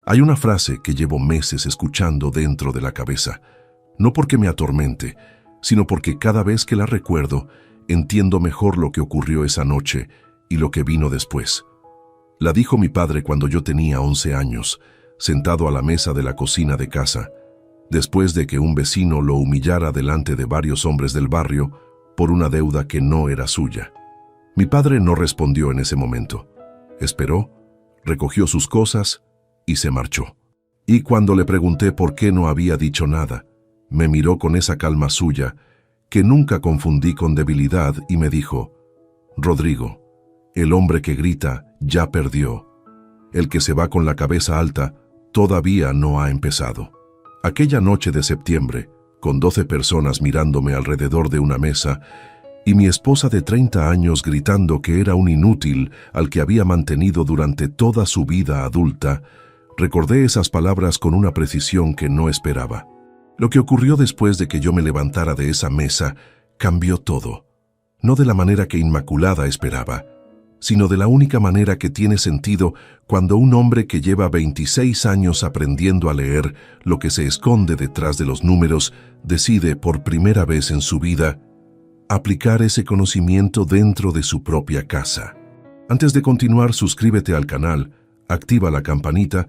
Hay una frase que llevo meses escuchando dentro de la cabeza, no porque me atormente, sino porque cada vez que la recuerdo, entiendo mejor lo que ocurrió esa noche y lo que vino después. La dijo mi padre cuando yo tenía 11 años, sentado a la mesa de la cocina de casa, después de que un vecino lo humillara delante de varios hombres del barrio por una deuda que no era suya. Mi padre no respondió en ese momento. Esperó, recogió sus cosas y se marchó. Y cuando le pregunté por qué no había dicho nada, me miró con esa calma suya, que nunca confundí con debilidad, y me dijo: «Rodrigo, el hombre que grita ya perdió. El que se va con la cabeza alta todavía no ha empezado». Aquella noche de septiembre, con 12 personas mirándome alrededor de una mesa, y mi esposa de 30 años gritando que era un inútil al que había mantenido durante toda su vida adulta, recordé esas palabras con una precisión que no esperaba. Lo que ocurrió después de que yo me levantara de esa mesa cambió todo, no de la manera que Inmaculada esperaba, sino de la única manera que tiene sentido cuando un hombre que lleva 26 años aprendiendo a leer lo que se esconde detrás de los números decide por primera vez en su vida aplicar ese conocimiento dentro de su propia casa. Antes de continuar, suscríbete al canal, activa la campanita,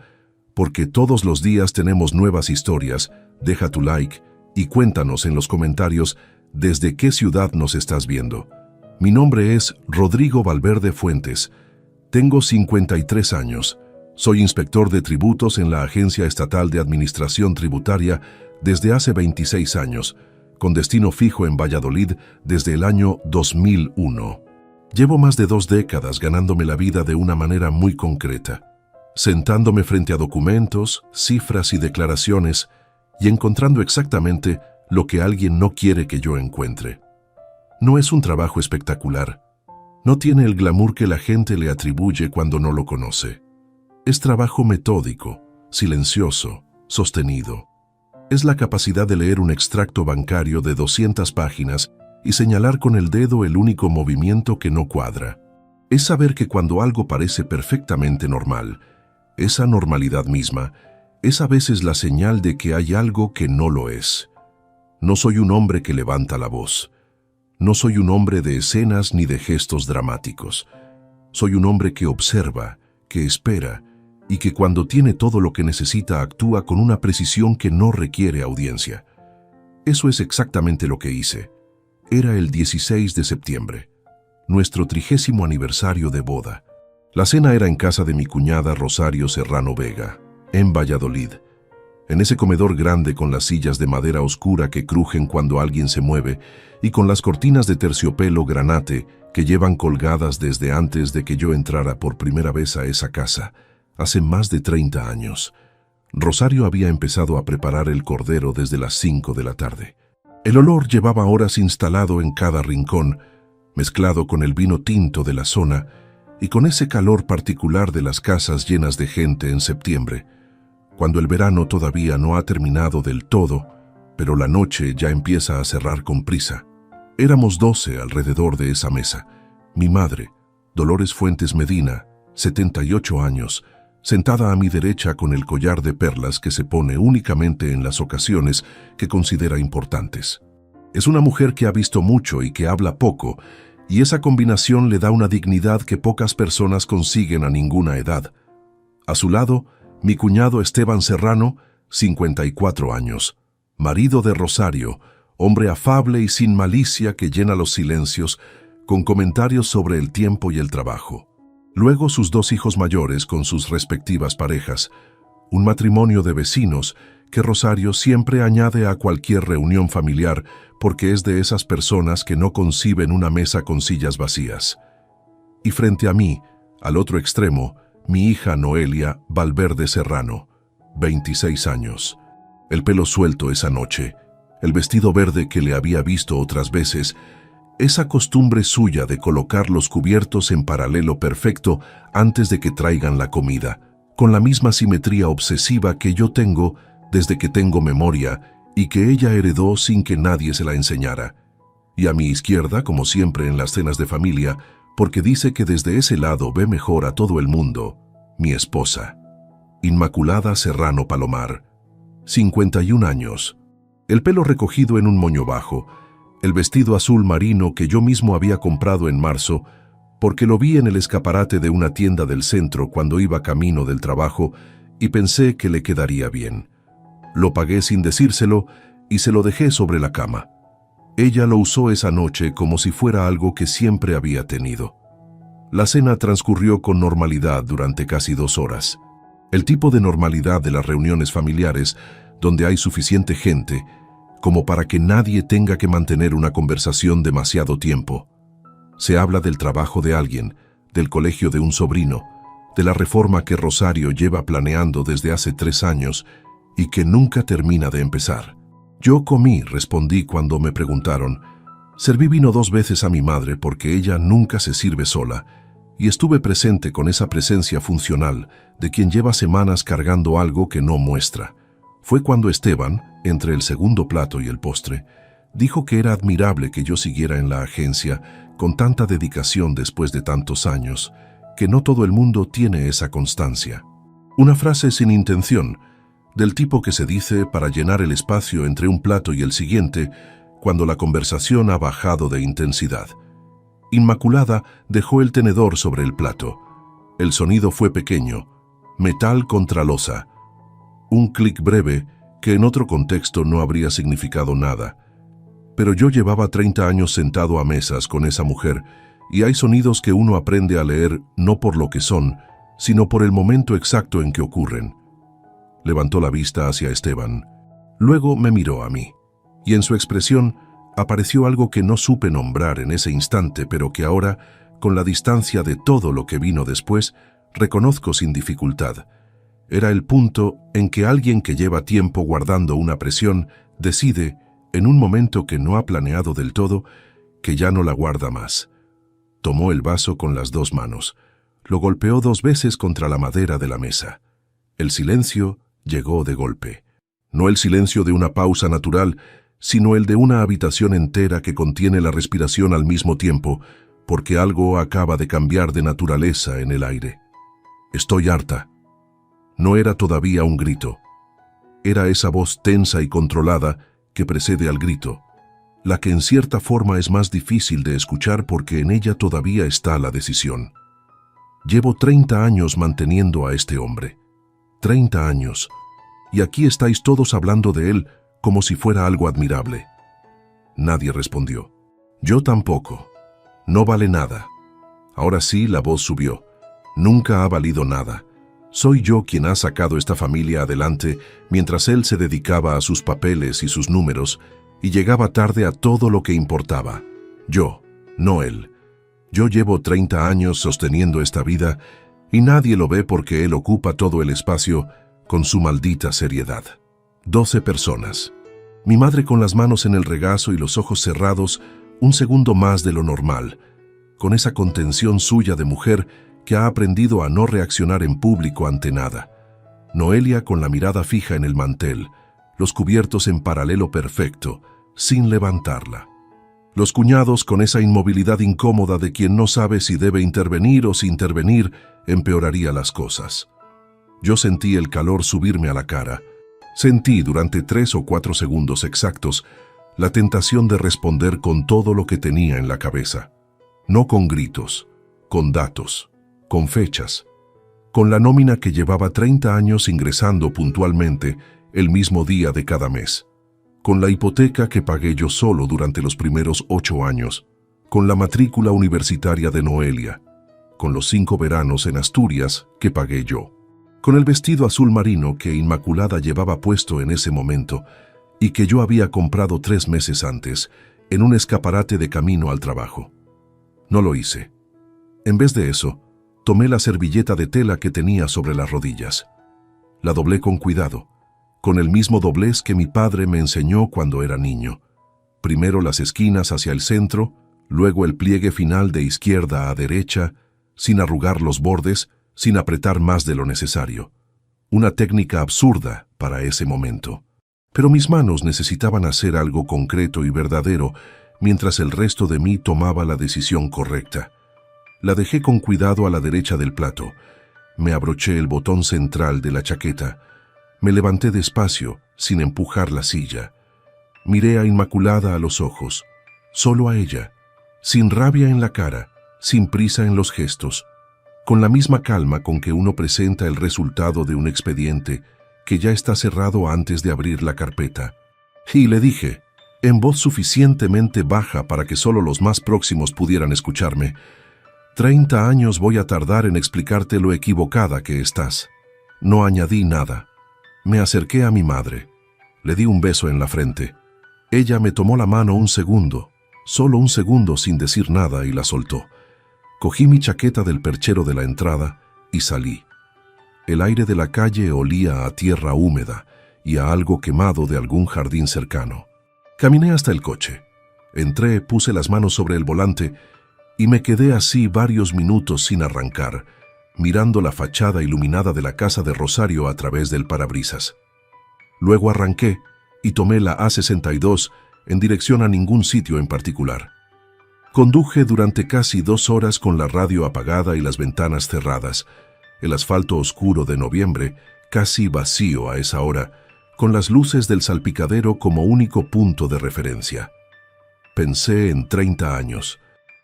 porque todos los días tenemos nuevas historias. Deja tu like y cuéntanos en los comentarios desde qué ciudad nos estás viendo. Mi nombre es Rodrigo Valverde Fuentes. Tengo 53 años. Soy inspector de tributos en la Agencia Estatal de Administración Tributaria desde hace 26 años, con destino fijo en Valladolid desde el año 2001. Llevo más de 2 décadas ganándome la vida de una manera muy concreta, sentándome frente a documentos, cifras y declaraciones y encontrando exactamente lo que alguien no quiere que yo encuentre. No es un trabajo espectacular. No tiene el glamour que la gente le atribuye cuando no lo conoce. Es trabajo metódico, silencioso, sostenido. Es la capacidad de leer un extracto bancario de 200 páginas y señalar con el dedo el único movimiento que no cuadra. Es saber que cuando algo parece perfectamente normal, esa normalidad misma es a veces la señal de que hay algo que no lo es. No soy un hombre que levanta la voz. No soy un hombre de escenas ni de gestos dramáticos. Soy un hombre que observa, que espera y que cuando tiene todo lo que necesita actúa con una precisión que no requiere audiencia. Eso es exactamente lo que hice. Era el 16 de septiembre, nuestro 30º aniversario de boda. La cena era en casa de mi cuñada Rosario Serrano Vega, en Valladolid. En ese comedor grande con las sillas de madera oscura que crujen cuando alguien se mueve y con las cortinas de terciopelo granate que llevan colgadas desde antes de que yo entrara por primera vez a esa casa, hace más de 30 años. Rosario había empezado a preparar el cordero desde las 5 de la tarde. El olor llevaba horas instalado en cada rincón, mezclado con el vino tinto de la zona y con ese calor particular de las casas llenas de gente en septiembre, cuando el verano todavía no ha terminado del todo, pero la noche ya empieza a cerrar con prisa. Éramos 12 alrededor de esa mesa. Mi madre, Dolores Fuentes Medina, 78 años, sentada a mi derecha con el collar de perlas que se pone únicamente en las ocasiones que considera importantes. Es una mujer que ha visto mucho y que habla poco, y esa combinación le da una dignidad que pocas personas consiguen a ninguna edad. A su lado, mi cuñado Esteban Serrano, 54 años, marido de Rosario, hombre afable y sin malicia que llena los silencios con comentarios sobre el tiempo y el trabajo. Luego sus 2 hijos mayores con sus respectivas parejas, un matrimonio de vecinos que Rosario siempre añade a cualquier reunión familiar porque es de esas personas que no conciben una mesa con sillas vacías. Y frente a mí, al otro extremo, mi hija Noelia Valverde Serrano, 26 años. El pelo suelto esa noche, el vestido verde que le había visto otras veces, esa costumbre suya de colocar los cubiertos en paralelo perfecto antes de que traigan la comida, con la misma simetría obsesiva que yo tengo desde que tengo memoria y que ella heredó sin que nadie se la enseñara. Y a mi izquierda, como siempre en las cenas de familia, porque dice que desde ese lado ve mejor a todo el mundo, mi esposa. Inmaculada Serrano Palomar, 51 años. El pelo recogido en un moño bajo, el vestido azul marino que yo mismo había comprado en marzo, porque lo vi en el escaparate de una tienda del centro cuando iba camino del trabajo y pensé que le quedaría bien. Lo pagué sin decírselo y se lo dejé sobre la cama. Ella lo usó esa noche como si fuera algo que siempre había tenido. La cena transcurrió con normalidad durante casi 2 horas. El tipo de normalidad de las reuniones familiares donde hay suficiente gente como para que nadie tenga que mantener una conversación demasiado tiempo. Se habla del trabajo de alguien, del colegio de un sobrino, de la reforma que Rosario lleva planeando desde hace 3 años y que nunca termina de empezar. Yo comí, respondí cuando me preguntaron. Serví vino 2 veces a mi madre porque ella nunca se sirve sola, y estuve presente con esa presencia funcional de quien lleva semanas cargando algo que no muestra. Fue cuando Esteban, entre el segundo plato y el postre, dijo que era admirable que yo siguiera en la agencia con tanta dedicación después de tantos años, que no todo el mundo tiene esa constancia. Una frase sin intención, del tipo que se dice para llenar el espacio entre un plato y el siguiente, cuando la conversación ha bajado de intensidad. Inmaculada dejó el tenedor sobre el plato. El sonido fue pequeño, metal contra losa. Un clic breve que en otro contexto no habría significado nada. Pero yo llevaba 30 años sentado a mesas con esa mujer, y hay sonidos que uno aprende a leer no por lo que son, sino por el momento exacto en que ocurren. Levantó la vista hacia Esteban. Luego me miró a mí, y en su expresión apareció algo que no supe nombrar en ese instante, pero que ahora, con la distancia de todo lo que vino después, reconozco sin dificultad. Era el punto en que alguien que lleva tiempo guardando una presión decide, en un momento que no ha planeado del todo, que ya no la guarda más. Tomó el vaso con las 2 manos. Lo golpeó 2 veces contra la madera de la mesa. El silencio llegó de golpe. No el silencio de una pausa natural, sino el de una habitación entera que contiene la respiración al mismo tiempo, porque algo acaba de cambiar de naturaleza en el aire. Estoy harta. No era todavía un grito. Era esa voz tensa y controlada que precede al grito, la que en cierta forma es más difícil de escuchar porque en ella todavía está la decisión. Llevo 30 años manteniendo a este hombre. 30 años. Y aquí estáis todos hablando de él como si fuera algo admirable. Nadie respondió. Yo tampoco. No vale nada. Ahora sí, la voz subió. Nunca ha valido nada. Soy yo quien ha sacado esta familia adelante mientras él se dedicaba a sus papeles y sus números y llegaba tarde a todo lo que importaba. Yo, no él. Yo llevo 30 años sosteniendo esta vida y nadie lo ve porque él ocupa todo el espacio con su maldita seriedad. 12 personas. Mi madre con las manos en el regazo y los ojos cerrados, un segundo más de lo normal, con esa contención suya de mujer que ha aprendido a no reaccionar en público ante nada. Noelia con la mirada fija en el mantel, los cubiertos en paralelo perfecto, sin levantarla. Los cuñados con esa inmovilidad incómoda de quien no sabe si debe intervenir o si intervenir empeoraría las cosas. Yo sentí el calor subirme a la cara. Sentí durante 3 o 4 segundos exactos la tentación de responder con todo lo que tenía en la cabeza. No con gritos, con datos, con fechas, con la nómina que llevaba 30 años ingresando puntualmente el mismo día de cada mes, con la hipoteca que pagué yo solo durante los primeros 8 años, con la matrícula universitaria de Noelia, con los 5 veranos en Asturias que pagué yo, con el vestido azul marino que Inmaculada llevaba puesto en ese momento y que yo había comprado 3 meses antes en un escaparate de camino al trabajo. No lo hice. En vez de eso, tomé la servilleta de tela que tenía sobre las rodillas. La doblé con cuidado, con el mismo doblez que mi padre me enseñó cuando era niño. Primero las esquinas hacia el centro, luego el pliegue final de izquierda a derecha, sin arrugar los bordes, sin apretar más de lo necesario. Una técnica absurda para ese momento. Pero mis manos necesitaban hacer algo concreto y verdadero, mientras el resto de mí tomaba la decisión correcta. La dejé con cuidado a la derecha del plato, Me abroché el botón central de la chaqueta. Me levanté despacio, sin empujar la silla. Miré a Inmaculada a los ojos, solo a ella, sin rabia en la cara, sin prisa en los gestos, con la misma calma con que uno presenta el resultado de un expediente que ya está cerrado antes de abrir la carpeta. Y le dije, en voz suficientemente baja para que solo los más próximos pudieran escucharme, 30 años voy a tardar en explicarte lo equivocada que estás. No añadí nada. Me acerqué a mi madre. Le di un beso en la frente. Ella me tomó la mano un segundo, solo un segundo sin decir nada, y la soltó. Cogí mi chaqueta del perchero de la entrada y salí. El aire de la calle olía a tierra húmeda y a algo quemado de algún jardín cercano. Caminé hasta el coche. Entré, puse las manos sobre el volante y me quedé así varios minutos sin arrancar, mirando la fachada iluminada de la casa de Rosario a través del parabrisas. Luego arranqué y tomé la A62 en dirección a ningún sitio en particular. Conduje durante casi 2 horas con la radio apagada y las ventanas cerradas, el asfalto oscuro de noviembre, casi vacío a esa hora, con las luces del salpicadero como único punto de referencia. Pensé en 30 años.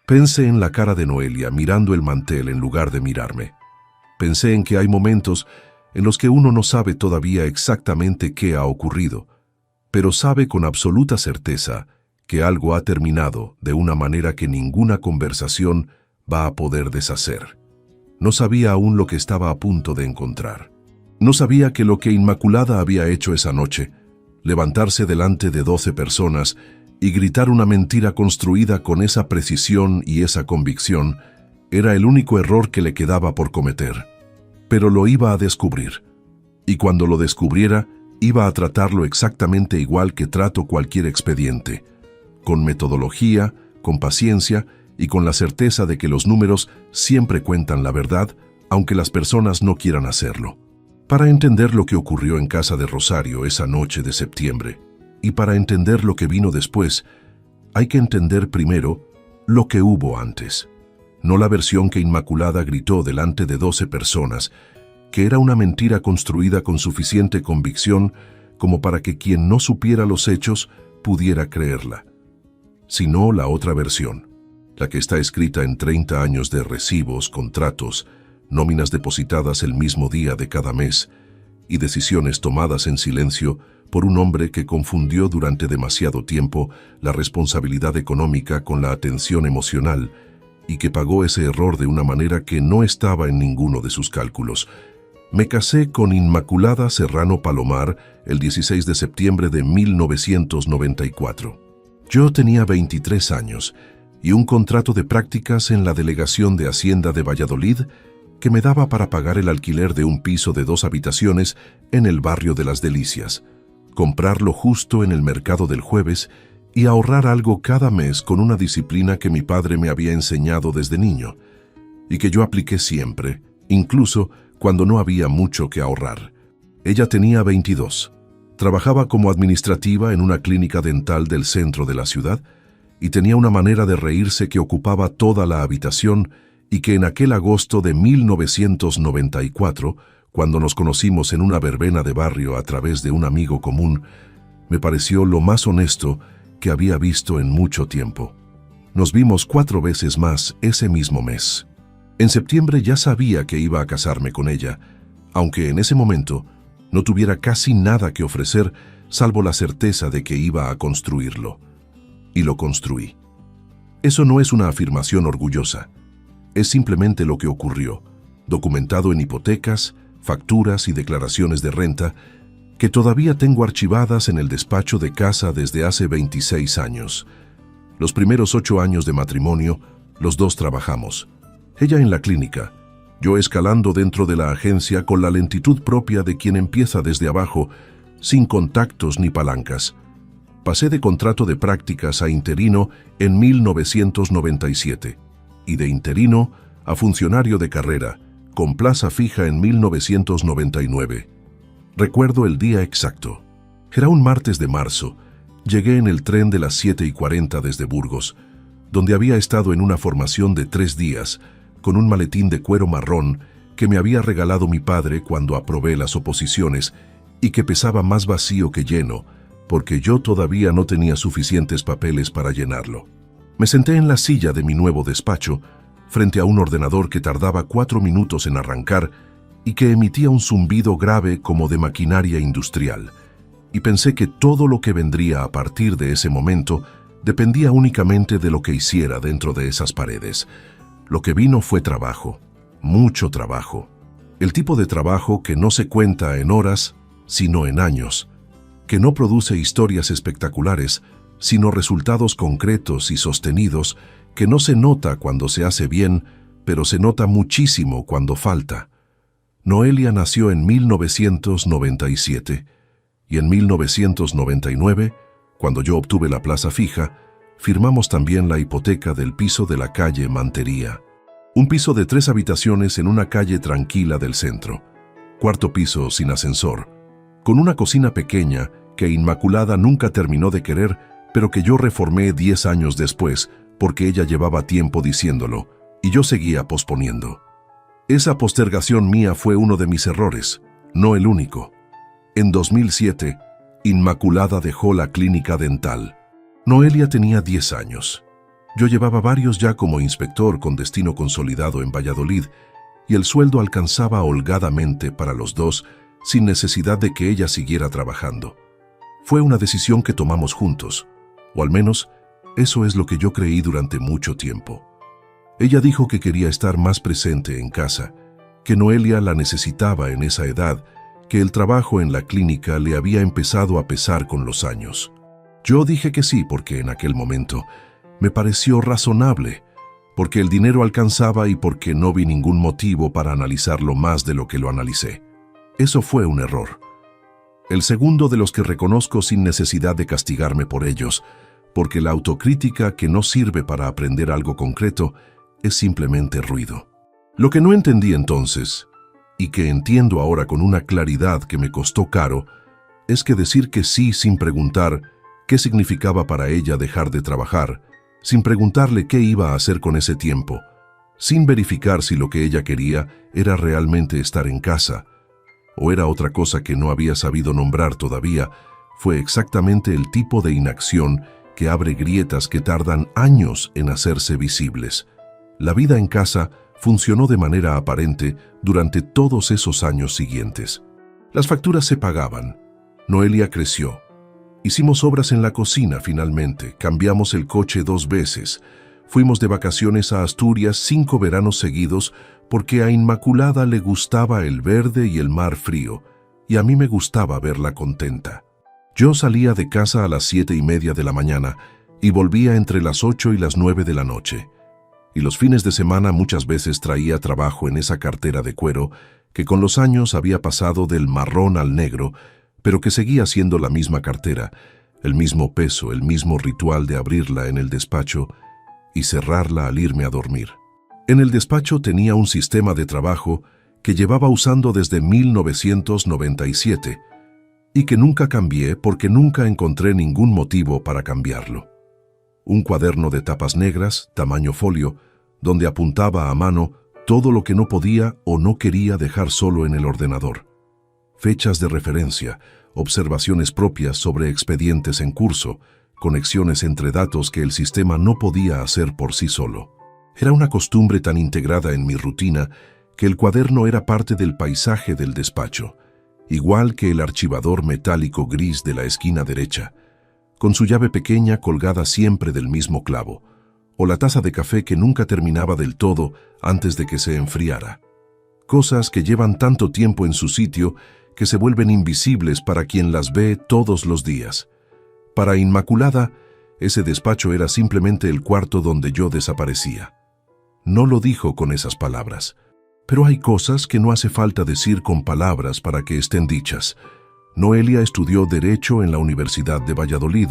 Pensé en la cara de Noelia mirando el mantel en lugar de mirarme. Pensé en que hay momentos en los que uno no sabe todavía exactamente qué ha ocurrido, pero sabe con absoluta certeza que algo ha terminado de una manera que ninguna conversación va a poder deshacer. No sabía aún lo que estaba a punto de encontrar. No sabía que lo que Inmaculada había hecho esa noche, levantarse delante de 12 personas y gritar una mentira construida con esa precisión y esa convicción, era el único error que le quedaba por cometer. Pero lo iba a descubrir. Y cuando lo descubriera, iba a tratarlo exactamente igual que trato cualquier expediente, con metodología, con paciencia y con la certeza de que los números siempre cuentan la verdad, aunque las personas no quieran hacerlo. Para entender lo que ocurrió en casa de Rosario esa noche de septiembre, y para entender lo que vino después, hay que entender primero lo que hubo antes. No la versión que Inmaculada gritó delante de 12 personas, que era una mentira construida con suficiente convicción como para que quien no supiera los hechos pudiera creerla, sino la otra versión, la que está escrita en 30 años de recibos, contratos, nóminas depositadas el mismo día de cada mes y decisiones tomadas en silencio por un hombre que confundió durante demasiado tiempo la responsabilidad económica con la atención emocional y que pagó ese error de una manera que no estaba en ninguno de sus cálculos. Me casé con Inmaculada Serrano Palomar el 16 de septiembre de 1994. Yo tenía 23 años y un contrato de prácticas en la Delegación de Hacienda de Valladolid que me daba para pagar el alquiler de un piso de 2 habitaciones en el barrio de Las Delicias, comprarlo justo en el mercado del jueves y ahorrar algo cada mes con una disciplina que mi padre me había enseñado desde niño y que yo apliqué siempre, incluso cuando no había mucho que ahorrar. Ella tenía 22. Trabajaba como administrativa en una clínica dental del centro de la ciudad y tenía una manera de reírse que ocupaba toda la habitación y que en aquel agosto de 1994, cuando nos conocimos en una verbena de barrio a través de un amigo común, me pareció lo más honesto que había visto en mucho tiempo. Nos vimos 4 veces más ese mismo mes. En septiembre ya sabía que iba a casarme con ella, aunque en ese momento no tuviera casi nada que ofrecer salvo la certeza de que iba a construirlo. Y lo construí. Eso no es una afirmación orgullosa. Es simplemente lo que ocurrió, documentado en hipotecas, facturas y declaraciones de renta que todavía tengo archivadas en el despacho de casa desde hace 26 años. Los primeros 8 años de matrimonio, los dos trabajamos. Ella en la clínica, yo escalando dentro de la agencia con la lentitud propia de quien empieza desde abajo, sin contactos ni palancas. Pasé de contrato de prácticas a interino en 1997 y de interino a funcionario de carrera, con plaza fija en 1999. Recuerdo el día exacto. Era un martes de marzo. Llegué en el tren de las 7:40 desde Burgos, donde había estado en una formación de 3 días, con un maletín de cuero marrón que me había regalado mi padre cuando aprobé las oposiciones y que pesaba más vacío que lleno, porque yo todavía no tenía suficientes papeles para llenarlo. Me senté en la silla de mi nuevo despacho, frente a un ordenador que tardaba 4 minutos en arrancar y que emitía un zumbido grave como de maquinaria industrial, y pensé que todo lo que vendría a partir de ese momento dependía únicamente de lo que hiciera dentro de esas paredes. Lo que vino fue trabajo, mucho trabajo. El tipo de trabajo que no se cuenta en horas, sino en años, que no produce historias espectaculares, sino resultados concretos y sostenidos, que no se nota cuando se hace bien, pero se nota muchísimo cuando falta. Noelia nació en 1997 y en 1999, cuando yo obtuve la plaza fija, firmamos también la hipoteca del piso de la calle Mantería. Un piso de 3 habitaciones en una calle tranquila del centro. 4º piso sin ascensor, con una cocina pequeña que Inmaculada nunca terminó de querer, pero que yo reformé 10 años después, porque ella llevaba tiempo diciéndolo, y yo seguía posponiendo. Esa postergación mía fue uno de mis errores, no el único. En 2007, Inmaculada dejó la clínica dental. Noelia tenía 10 años. Yo llevaba varios ya como inspector con destino consolidado en Valladolid, y el sueldo alcanzaba holgadamente para los dos, sin necesidad de que ella siguiera trabajando. Fue una decisión que tomamos juntos, o al menos eso es lo que yo creí durante mucho tiempo. Ella dijo que quería estar más presente en casa, que Noelia la necesitaba en esa edad, que el trabajo en la clínica le había empezado a pesar con los años. Yo dije que sí porque en aquel momento me pareció razonable, porque el dinero alcanzaba y porque no vi ningún motivo para analizarlo más de lo que lo analicé. Eso fue un error. El segundo de los que reconozco sin necesidad de castigarme por ellos, porque la autocrítica que no sirve para aprender algo concreto es simplemente ruido. Lo que no entendí entonces, y que entiendo ahora con una claridad que me costó caro, es que decir que sí sin preguntar qué significaba para ella dejar de trabajar, sin preguntarle qué iba a hacer con ese tiempo, sin verificar si lo que ella quería era realmente estar en casa, o era otra cosa que no había sabido nombrar todavía, fue exactamente el tipo de inacción que abre grietas que tardan años en hacerse visibles. La vida en casa funcionó de manera aparente durante todos esos años siguientes. Las facturas se pagaban. Noelia creció. Hicimos obras en la cocina finalmente, cambiamos el coche 2 veces. Fuimos de vacaciones a Asturias 5 veranos seguidos porque a Inmaculada le gustaba el verde y el mar frío, y a mí me gustaba verla contenta. Yo salía de casa a las 7:30 de la mañana y volvía entre las 8 y las 9 de la noche. Y los fines de semana muchas veces traía trabajo en esa cartera de cuero que con los años había pasado del marrón al negro, pero que seguía siendo la misma cartera, el mismo peso, el mismo ritual de abrirla en el despacho y cerrarla al irme a dormir. En el despacho tenía un sistema de trabajo que llevaba usando desde 1997 y que nunca cambié porque nunca encontré ningún motivo para cambiarlo. Un cuaderno de tapas negras, tamaño folio, donde apuntaba a mano todo lo que no podía o no quería dejar solo en el ordenador. Fechas de referencia, observaciones propias sobre expedientes en curso, conexiones entre datos que el sistema no podía hacer por sí solo. Era una costumbre tan integrada en mi rutina que el cuaderno era parte del paisaje del despacho, igual que el archivador metálico gris de la esquina derecha, con su llave pequeña colgada siempre del mismo clavo, o la taza de café que nunca terminaba del todo antes de que se enfriara. Cosas que llevan tanto tiempo en su sitio que se vuelven invisibles para quien las ve todos los días. Para Inmaculada, ese despacho era simplemente el cuarto donde yo desaparecía. No lo dijo con esas palabras, pero hay cosas que no hace falta decir con palabras para que estén dichas. Noelia estudió Derecho en la Universidad de Valladolid,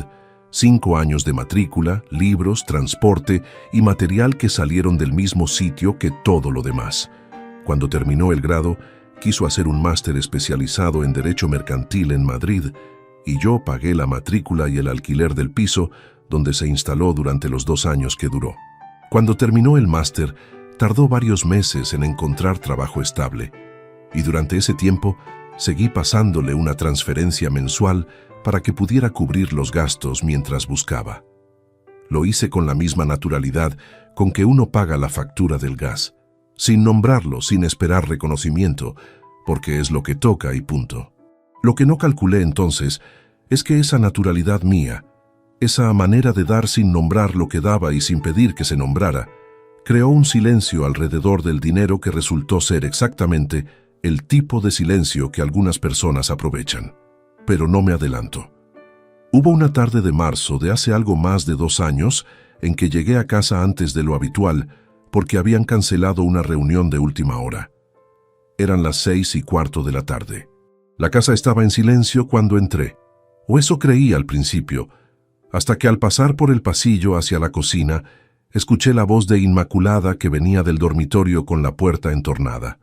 5 años de matrícula, libros, transporte y material que salieron del mismo sitio que todo lo demás. Cuando terminó el grado, quiso hacer un máster especializado en Derecho Mercantil en Madrid, y yo pagué la matrícula y el alquiler del piso donde se instaló durante los 2 años que duró. Cuando terminó el máster, tardó varios meses en encontrar trabajo estable, y durante ese tiempo seguí pasándole una transferencia mensual para que pudiera cubrir los gastos mientras buscaba. Lo hice con la misma naturalidad con que uno paga la factura del gas, sin nombrarlo, sin esperar reconocimiento, porque es lo que toca y punto. Lo que no calculé entonces es que esa naturalidad mía, esa manera de dar sin nombrar lo que daba y sin pedir que se nombrara, creó un silencio alrededor del dinero que resultó ser exactamente el tipo de silencio que algunas personas aprovechan. Pero no me adelanto. Hubo una tarde de marzo de hace algo más de 2 años en que llegué a casa antes de lo habitual porque habían cancelado una reunión de última hora. Eran las 6:15 de la tarde. La casa estaba en silencio cuando entré, o eso creí al principio, hasta que al pasar por el pasillo hacia la cocina, escuché la voz de Inmaculada que venía del dormitorio con la puerta entornada.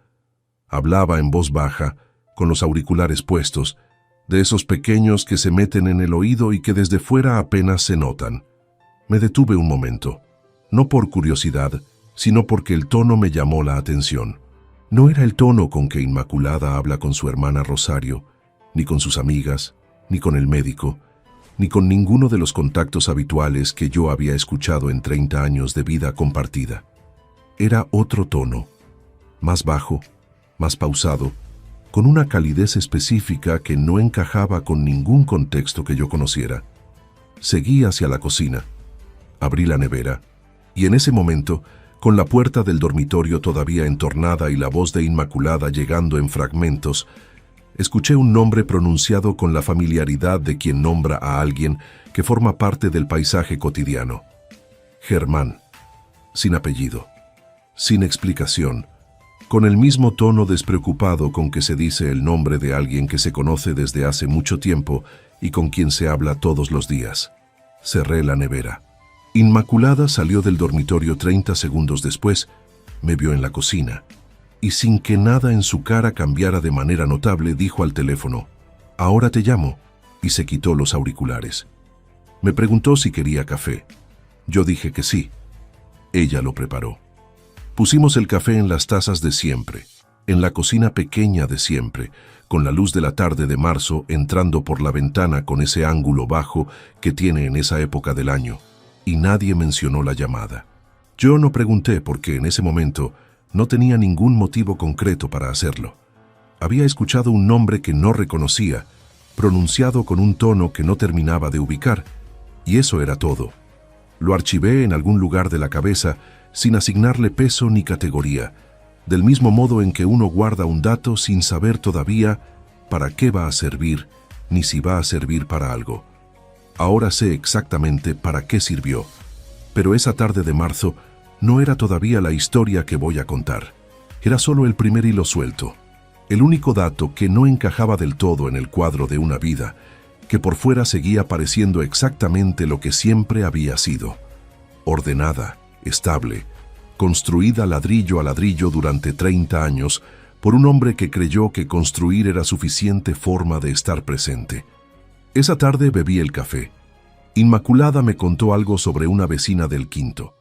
Hablaba en voz baja, con los auriculares puestos, de esos pequeños que se meten en el oído y que desde fuera apenas se notan. Me detuve un momento, no por curiosidad, sino porque el tono me llamó la atención. No era el tono con que Inmaculada habla con su hermana Rosario, ni con sus amigas, ni con el médico, ni con ninguno de los contactos habituales que yo había escuchado en 30 años de vida compartida. Era otro tono, más bajo, más pausado, con una calidez específica que no encajaba con ningún contexto que yo conociera. Seguí hacia la cocina, abrí la nevera, y en ese momento, con la puerta del dormitorio todavía entornada y la voz de Inmaculada llegando en fragmentos, escuché un nombre pronunciado con la familiaridad de quien nombra a alguien que forma parte del paisaje cotidiano. Germán, sin apellido, sin explicación, con el mismo tono despreocupado con que se dice el nombre de alguien que se conoce desde hace mucho tiempo y con quien se habla todos los días. Cerré la nevera. Inmaculada salió del dormitorio 30 segundos después, me vio en la cocina, y sin que nada en su cara cambiara de manera notable, dijo al teléfono, «Ahora te llamo», y se quitó los auriculares. Me preguntó si quería café. Yo dije que sí. Ella lo preparó. Pusimos el café en las tazas de siempre, en la cocina pequeña de siempre, con la luz de la tarde de marzo entrando por la ventana con ese ángulo bajo que tiene en esa época del año, y nadie mencionó la llamada. Yo no pregunté porque en ese momento no tenía ningún motivo concreto para hacerlo. Había escuchado un nombre que no reconocía, pronunciado con un tono que no terminaba de ubicar, y eso era todo. Lo archivé en algún lugar de la cabeza sin asignarle peso ni categoría, del mismo modo en que uno guarda un dato sin saber todavía para qué va a servir, ni si va a servir para algo. Ahora sé exactamente para qué sirvió, pero esa tarde de marzo no era todavía la historia que voy a contar. Era solo el primer hilo suelto, el único dato que no encajaba del todo en el cuadro de una vida, que por fuera seguía pareciendo exactamente lo que siempre había sido: ordenada, estable, construida ladrillo a ladrillo durante 30 años por un hombre que creyó que construir era suficiente forma de estar presente. Esa tarde bebí el café. Inmaculada me contó algo sobre una vecina del quinto.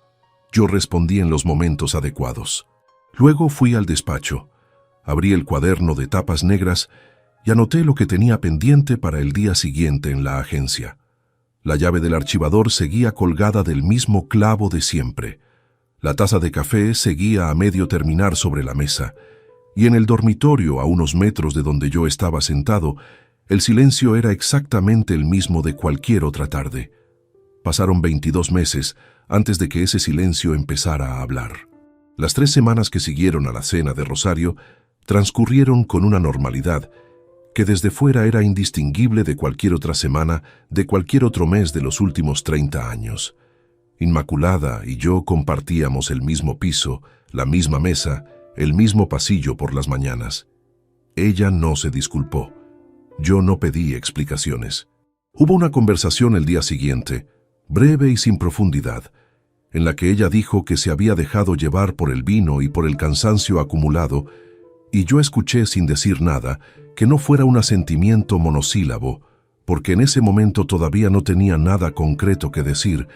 Yo respondí en los momentos adecuados. Luego fui al despacho, abrí el cuaderno de tapas negras y anoté lo que tenía pendiente para el día siguiente en la agencia. La llave del archivador seguía colgada del mismo clavo de siempre. La taza de café seguía a medio terminar sobre la mesa, y en el dormitorio, a unos metros de donde yo estaba sentado, el silencio era exactamente el mismo de cualquier otra tarde. Pasaron 22 meses antes de que ese silencio empezara a hablar. Las 3 semanas que siguieron a la cena de Rosario transcurrieron con una normalidad que desde fuera era indistinguible de cualquier otra semana, de cualquier otro mes de los últimos 30 años. Inmaculada y yo compartíamos el mismo piso, la misma mesa, el mismo pasillo por las mañanas. Ella no se disculpó. Yo no pedí explicaciones. Hubo una conversación el día siguiente, breve y sin profundidad, en la que ella dijo que se había dejado llevar por el vino y por el cansancio acumulado, y yo escuché sin decir nada que no fuera un asentimiento monosílabo, porque en ese momento todavía no tenía nada concreto que decir,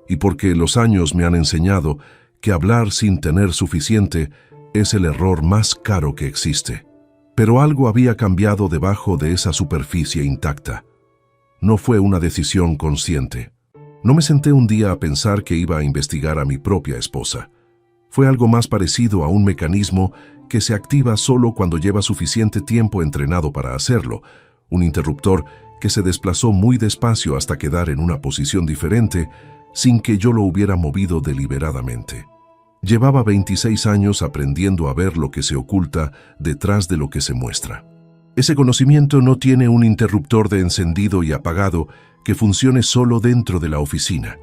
y porque los años me han enseñado que hablar sin tener suficiente es el error más caro que existe. Pero algo había cambiado debajo de esa superficie intacta. No fue una decisión consciente. No me senté un día a pensar que iba a investigar a mi propia esposa. Fue algo más parecido a un mecanismo que se activa solo cuando lleva suficiente tiempo entrenado para hacerlo, un interruptor que se desplazó muy despacio hasta quedar en una posición diferente sin que yo lo hubiera movido deliberadamente. Llevaba 26 años aprendiendo a ver lo que se oculta detrás de lo que se muestra. Ese conocimiento no tiene un interruptor de encendido y apagado que funcione solo dentro de la oficina.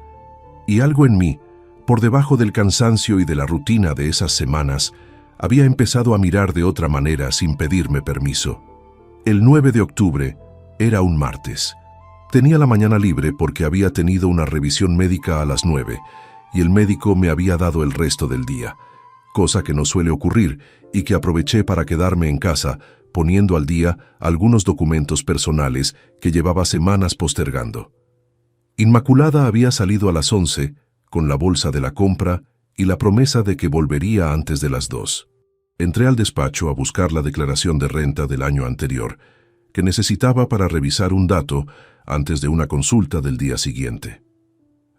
Y algo en mí, por debajo del cansancio y de la rutina de esas semanas, había empezado a mirar de otra manera sin pedirme permiso. El 9 de octubre era un martes. Tenía la mañana libre porque había tenido una revisión médica a las 9 y el médico me había dado el resto del día, cosa que no suele ocurrir y que aproveché para quedarme en casa poniendo al día algunos documentos personales que llevaba semanas postergando. Inmaculada había salido a las 11 con la bolsa de la compra y la promesa de que volvería antes de las 2. Entré al despacho a buscar la declaración de renta del año anterior, que necesitaba para revisar un dato antes de una consulta del día siguiente.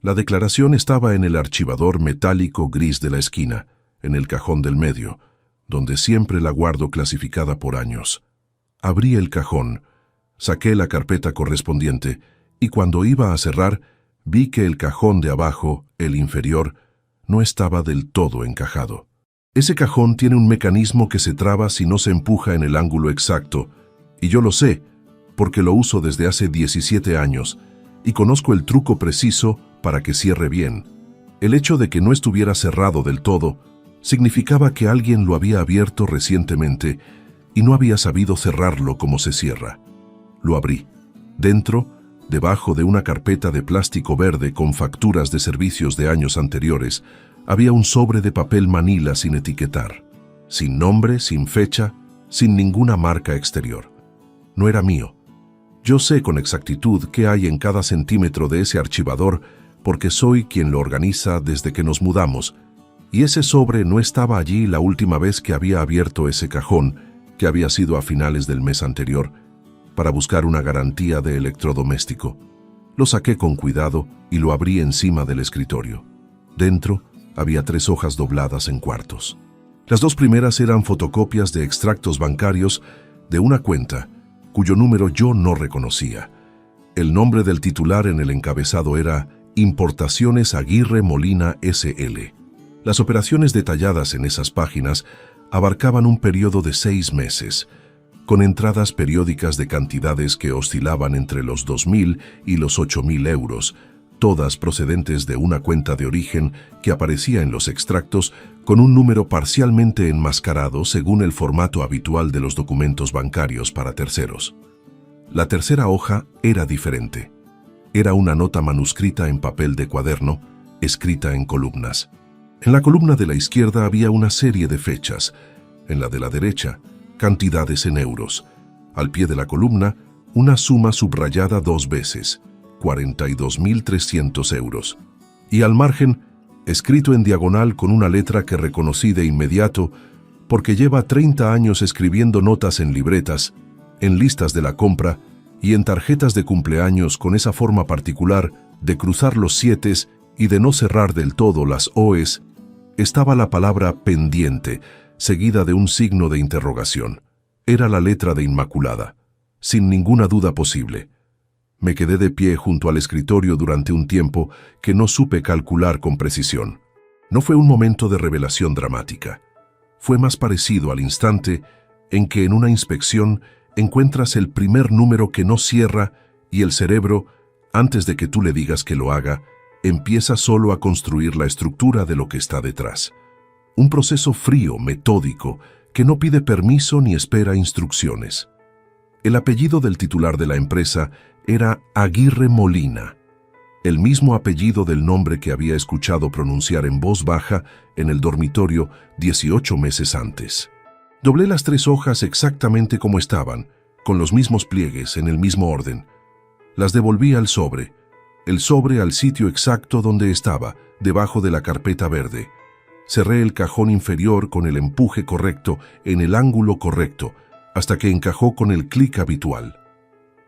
La declaración estaba en el archivador metálico gris de la esquina, en el cajón del medio, donde siempre la guardo clasificada por años. Abrí el cajón, saqué la carpeta correspondiente y cuando iba a cerrar, vi que el cajón de abajo, el inferior, no estaba del todo encajado. Ese cajón tiene un mecanismo que se traba si no se empuja en el ángulo exacto, y yo lo sé, porque lo uso desde hace 17 años, y conozco el truco preciso para que cierre bien. El hecho de que no estuviera cerrado del todo significaba que alguien lo había abierto recientemente y no había sabido cerrarlo como se cierra. Lo abrí. Dentro, debajo de una carpeta de plástico verde con facturas de servicios de años anteriores, había un sobre de papel manila sin etiquetar, sin nombre, sin fecha, sin ninguna marca exterior. No era mío. Yo sé con exactitud qué hay en cada centímetro de ese archivador porque soy quien lo organiza desde que nos mudamos, y ese sobre no estaba allí la última vez que había abierto ese cajón, que había sido a finales del mes anterior, para buscar una garantía de electrodoméstico. Lo saqué con cuidado y lo abrí encima del escritorio. Dentro había 3 hojas dobladas en cuartos. Las 2 primeras eran fotocopias de extractos bancarios de una cuenta cuyo número yo no reconocía. El nombre del titular en el encabezado era Importaciones Aguirre Molina S.L. Las operaciones detalladas en esas páginas abarcaban un periodo de 6 meses, con entradas periódicas de cantidades que oscilaban entre los 2.000 y los 8.000 euros, todas procedentes de una cuenta de origen que aparecía en los extractos con un número parcialmente enmascarado según el formato habitual de los documentos bancarios para terceros. La tercera hoja era diferente. Era una nota manuscrita en papel de cuaderno, escrita en columnas. En la columna de la izquierda había una serie de fechas, en la de la derecha, cantidades en euros. Al pie de la columna, una suma subrayada 2 veces, 42.300 euros. Y al margen, escrito en diagonal con una letra que reconocí de inmediato, porque lleva 30 años escribiendo notas en libretas, en listas de la compra y en tarjetas de cumpleaños con esa forma particular de cruzar los 7 y de no cerrar del todo las OEs, estaba la palabra pendiente, seguida de un signo de interrogación. Era la letra de Inmaculada, sin ninguna duda posible. Me quedé de pie junto al escritorio durante un tiempo que no supe calcular con precisión. No fue un momento de revelación dramática. Fue más parecido al instante en que en una inspección encuentras el primer número que no cierra y el cerebro, antes de que tú le digas que lo haga, empieza solo a construir la estructura de lo que está detrás. Un proceso frío, metódico, que no pide permiso ni espera instrucciones. El apellido del titular de la empresa era Aguirre Molina, el mismo apellido del nombre que había escuchado pronunciar en voz baja en el dormitorio 18 meses antes. Doblé las 3 hojas exactamente como estaban, con los mismos pliegues, en el mismo orden. Las devolví al sobre, el sobre al sitio exacto donde estaba, debajo de la carpeta verde, Cerré el cajón inferior con el empuje correcto en el ángulo correcto, hasta que encajó con el clic habitual.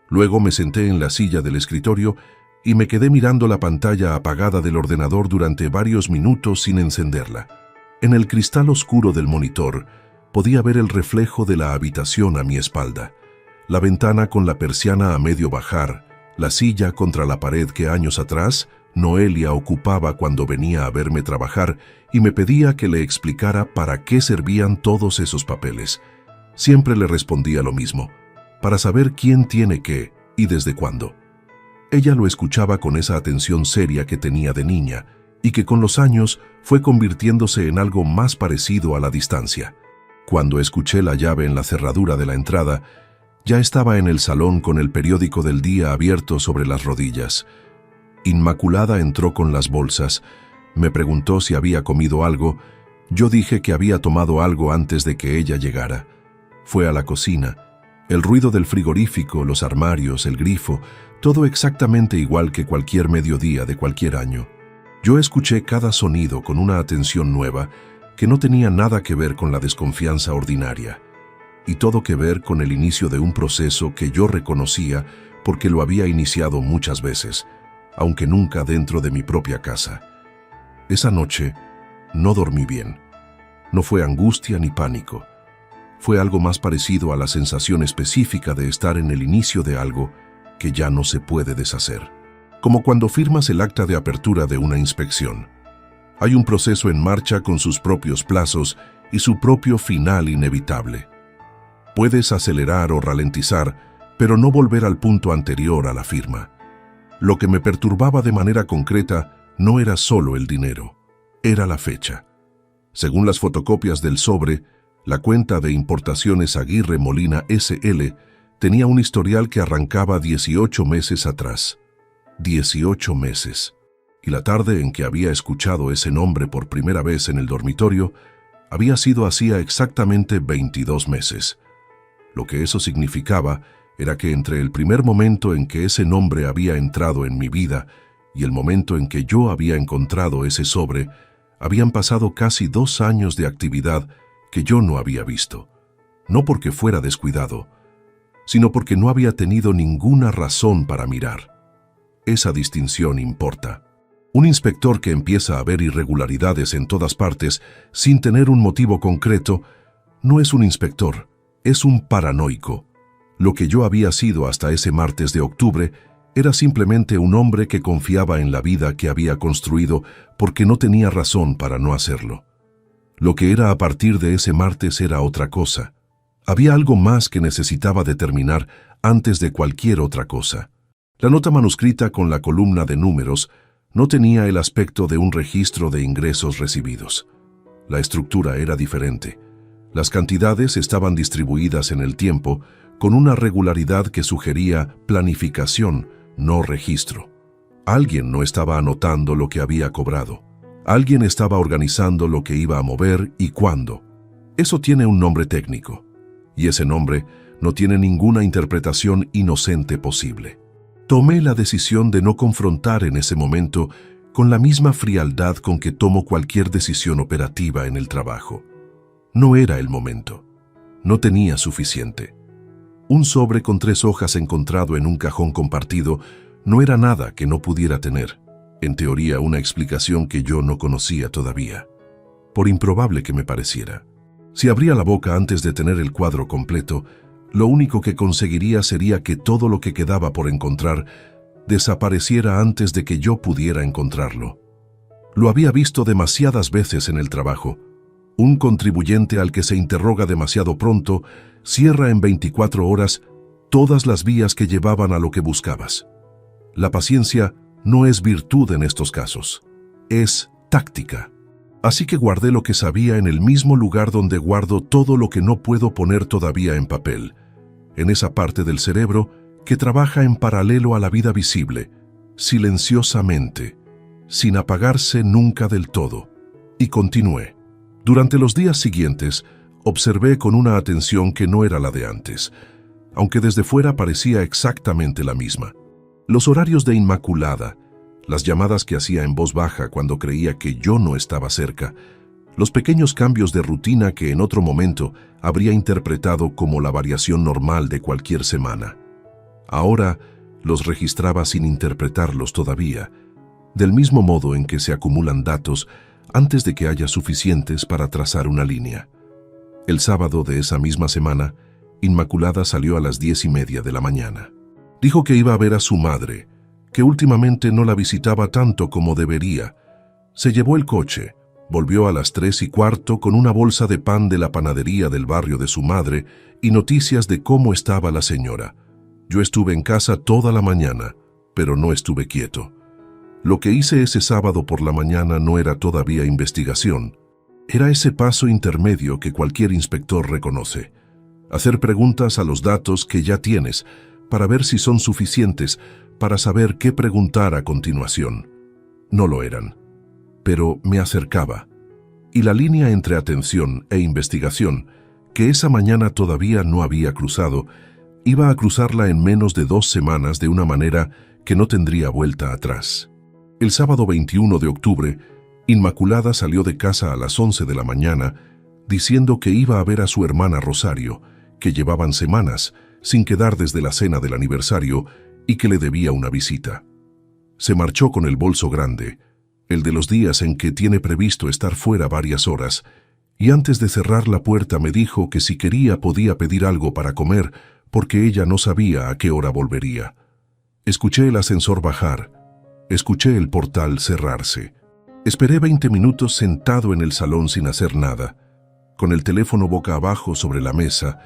Luego me senté en la silla del escritorio y me quedé mirando la pantalla apagada del ordenador durante varios minutos sin encenderla. En el cristal oscuro del monitor podía ver el reflejo de la habitación a mi espalda, la ventana con la persiana a medio bajar, la silla contra la pared que años atrás Noelia ocupaba cuando venía a verme trabajar y me pedía que le explicara para qué servían todos esos papeles. Siempre le respondía lo mismo: para saber quién tiene qué y desde cuándo. Ella lo escuchaba con esa atención seria que tenía de niña y que con los años fue convirtiéndose en algo más parecido a la distancia. Cuando escuché la llave en la cerradura de la entrada, ya estaba en el salón con el periódico del día abierto sobre las rodillas. Inmaculada entró con las bolsas. Me preguntó si había comido algo. Yo dije que había tomado algo antes de que ella llegara. Fue a la cocina. El ruido del frigorífico, los armarios, el grifo, todo exactamente igual que cualquier mediodía de cualquier año. Yo escuché cada sonido con una atención nueva que no tenía nada que ver con la desconfianza ordinaria, y todo que ver con el inicio de un proceso que yo reconocía porque lo había iniciado muchas veces, aunque nunca dentro de mi propia casa. Esa noche no dormí bien. No fue angustia ni pánico. Fue algo más parecido a la sensación específica de estar en el inicio de algo que ya no se puede deshacer. Como cuando firmas el acta de apertura de una inspección. Hay un proceso en marcha con sus propios plazos y su propio final inevitable. Puedes acelerar o ralentizar, pero no volver al punto anterior a la firma. Lo que me perturbaba de manera concreta no era solo el dinero, era la fecha. Según las fotocopias del sobre, la cuenta de importaciones Aguirre Molina S.L. tenía un historial que arrancaba 18 meses atrás. 18 meses. Y la tarde en que había escuchado ese nombre por primera vez en el dormitorio, había sido hacía exactamente 22 meses. Lo que eso significaba era que entre el primer momento en que ese nombre había entrado en mi vida y el momento en que yo había encontrado ese sobre, habían pasado casi 2 años de actividad que yo no había visto. No porque fuera descuidado, sino porque no había tenido ninguna razón para mirar. Esa distinción importa. Un inspector que empieza a ver irregularidades en todas partes sin tener un motivo concreto no es un inspector, es un paranoico. Lo que yo había sido hasta ese martes de octubre era simplemente un hombre que confiaba en la vida que había construido porque no tenía razón para no hacerlo. Lo que era a partir de ese martes era otra cosa. Había algo más que necesitaba determinar antes de cualquier otra cosa. La nota manuscrita con la columna de números no tenía el aspecto de un registro de ingresos recibidos. La estructura era diferente. Las cantidades estaban distribuidas en el tiempo con una regularidad que sugería planificación, no registro. Alguien no estaba anotando lo que había cobrado. Alguien estaba organizando lo que iba a mover y cuándo. Eso tiene un nombre técnico, y ese nombre no tiene ninguna interpretación inocente posible. Tomé la decisión de no confrontar en ese momento con la misma frialdad con que tomo cualquier decisión operativa en el trabajo. No era el momento. No tenía suficiente. Un sobre con 3 hojas encontrado en un cajón compartido no era nada que no pudiera tener, en teoría, una explicación que yo no conocía todavía, por improbable que me pareciera. Si abría la boca antes de tener el cuadro completo, lo único que conseguiría sería que todo lo que quedaba por encontrar desapareciera antes de que yo pudiera encontrarlo. Lo había visto demasiadas veces en el trabajo. Un contribuyente al que se interroga demasiado pronto cierra en 24 horas todas las vías que llevaban a lo que buscabas. La paciencia no es virtud en estos casos, es táctica. Así que guardé lo que sabía en el mismo lugar donde guardo todo lo que no puedo poner todavía en papel, en esa parte del cerebro que trabaja en paralelo a la vida visible, silenciosamente, sin apagarse nunca del todo. Y continué. Durante los días siguientes, observé con una atención que no era la de antes, aunque desde fuera parecía exactamente la misma. Los horarios de Inmaculada, las llamadas que hacía en voz baja cuando creía que yo no estaba cerca, Los pequeños cambios de rutina que en otro momento habría interpretado como la variación normal de cualquier semana. Ahora los registraba sin interpretarlos todavía, del mismo modo en que se acumulan datos antes de que haya suficientes para trazar una línea. El sábado de esa misma semana, Inmaculada salió a las 10:30 de la mañana. Dijo que iba a ver a su madre, que últimamente no la visitaba tanto como debería. Se llevó el coche, volvió a las 3:15 con una bolsa de pan de la panadería del barrio de su madre y noticias de cómo estaba la señora. Yo estuve en casa toda la mañana, pero no estuve quieto. Lo que hice ese sábado por la mañana no era todavía investigación. Era ese paso intermedio que cualquier inspector reconoce. Hacer preguntas a los datos que ya tienes para ver si son suficientes para saber qué preguntar a continuación. No lo eran, pero me acercaba. Y la línea entre atención e investigación, que esa mañana todavía no había cruzado, iba a cruzarla en menos de 2 semanas de una manera que no tendría vuelta atrás. El sábado 21 de octubre, Inmaculada salió de casa a las 11 de la mañana diciendo que iba a ver a su hermana Rosario, que llevaban semanas sin quedar desde la cena del aniversario y que le debía una visita. Se marchó con el bolso grande, el de los días en que tiene previsto estar fuera varias horas, y antes de cerrar la puerta me dijo que si quería podía pedir algo para comer porque ella no sabía a qué hora volvería. Escuché el ascensor bajar, escuché el portal cerrarse. Esperé 20 minutos sentado en el salón sin hacer nada, con el teléfono boca abajo sobre la mesa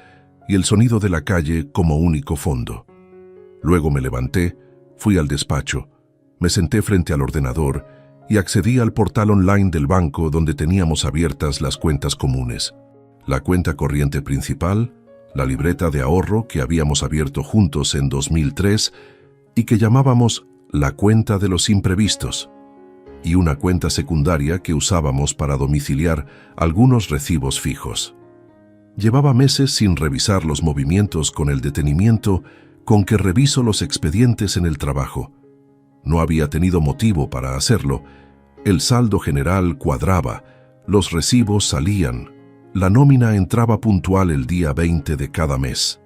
y el sonido de la calle como único fondo. Luego me levanté, fui al despacho, me senté frente al ordenador y accedí al portal online del banco donde teníamos abiertas las cuentas comunes. La cuenta corriente principal, la libreta de ahorro que habíamos abierto juntos en 2003 y que llamábamos la cuenta de los imprevistos, y una cuenta secundaria que usábamos para domiciliar algunos recibos fijos. Llevaba meses sin revisar los movimientos con el detenimiento con que reviso los expedientes en el trabajo. No había tenido motivo para hacerlo. El saldo general cuadraba, los recibos salían, la nómina entraba puntual el día 20 de cada mes.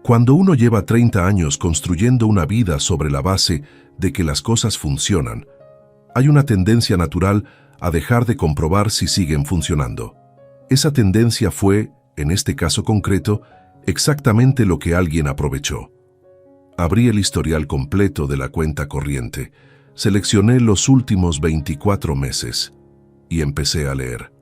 Cuando uno lleva 30 años construyendo una vida sobre la base de que las cosas funcionan, hay una tendencia natural a dejar de comprobar si siguen funcionando. Esa tendencia fue, en este caso concreto, exactamente lo que alguien aprovechó. Abrí el historial completo de la cuenta corriente, seleccioné los últimos 24 meses y empecé a leer.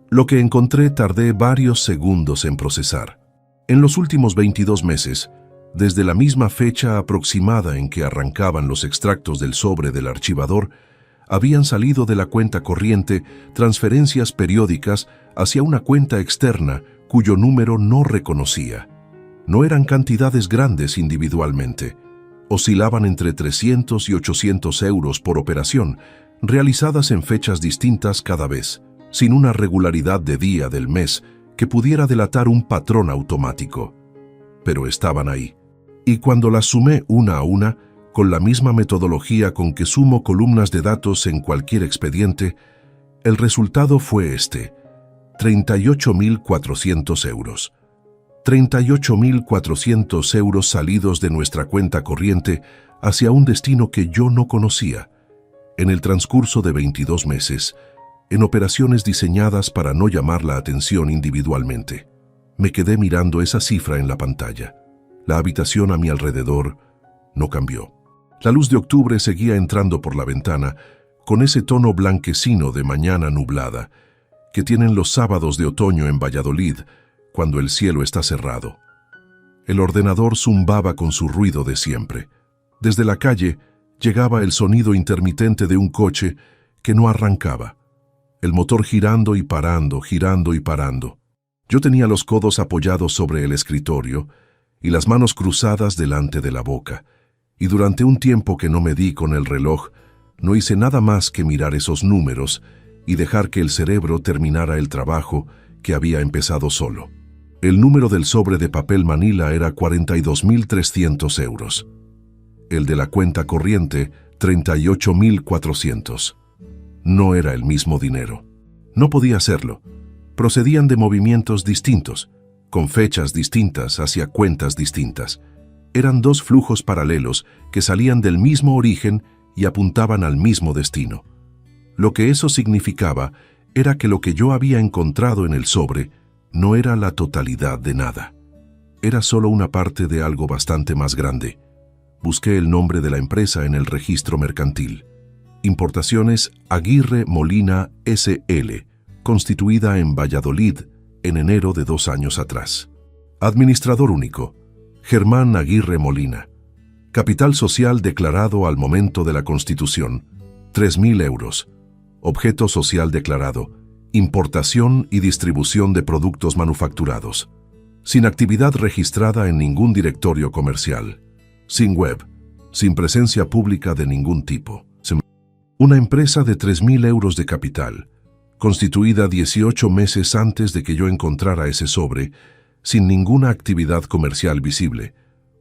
Lo que encontré tardé varios segundos en procesar. En los últimos 22 meses, desde la misma fecha aproximada en que arrancaban los extractos del sobre del archivador, habían salido de la cuenta corriente transferencias periódicas hacia una cuenta externa cuyo número no reconocía. No eran cantidades grandes individualmente. Oscilaban entre 300 y 800 euros por operación, realizadas en fechas distintas cada vez, sin una regularidad de día del mes que pudiera delatar un patrón automático. Pero estaban ahí. Y cuando las sumé una a una, con la misma metodología con que sumo columnas de datos en cualquier expediente, el resultado fue este: 38.400 euros. 38.400 euros salidos de nuestra cuenta corriente hacia un destino que yo no conocía, en el transcurso de 22 meses, en operaciones diseñadas para no llamar la atención individualmente. Me quedé mirando esa cifra en la pantalla. La habitación a mi alrededor no cambió. La luz de octubre seguía entrando por la ventana, con ese tono blanquecino de mañana nublada, que tienen los sábados de otoño en Valladolid, cuando el cielo está cerrado. El ordenador zumbaba con su ruido de siempre. Desde la calle llegaba el sonido intermitente de un coche que no arrancaba, el motor girando y parando, girando y parando. Yo tenía los codos apoyados sobre el escritorio y las manos cruzadas delante de la boca, y durante un tiempo que no medí con el reloj, no hice nada más que mirar esos números y dejar que el cerebro terminara el trabajo que había empezado solo. El número del sobre de papel Manila era 42.300 euros. El de la cuenta corriente, 38.400. No era el mismo dinero. No podía hacerlo. Procedían de movimientos distintos, con fechas distintas hacia cuentas distintas. Eran dos flujos paralelos que salían del mismo origen y apuntaban al mismo destino. Lo que eso significaba era que lo que yo había encontrado en el sobre no era la totalidad de nada. Era solo una parte de algo bastante más grande. Busqué el nombre de la empresa en el registro mercantil. Importaciones Aguirre Molina S.L., constituida en Valladolid en enero de 2 años atrás. Administrador único, Germán Aguirre Molina. Capital social declarado al momento de la constitución, 3.000 euros. Objeto social declarado, importación y distribución de productos manufacturados. Sin actividad registrada en ningún directorio comercial. Sin web, sin presencia pública de ningún tipo. Una empresa de 3.000 euros de capital, constituida 18 meses antes de que yo encontrara ese sobre, sin ninguna actividad comercial visible,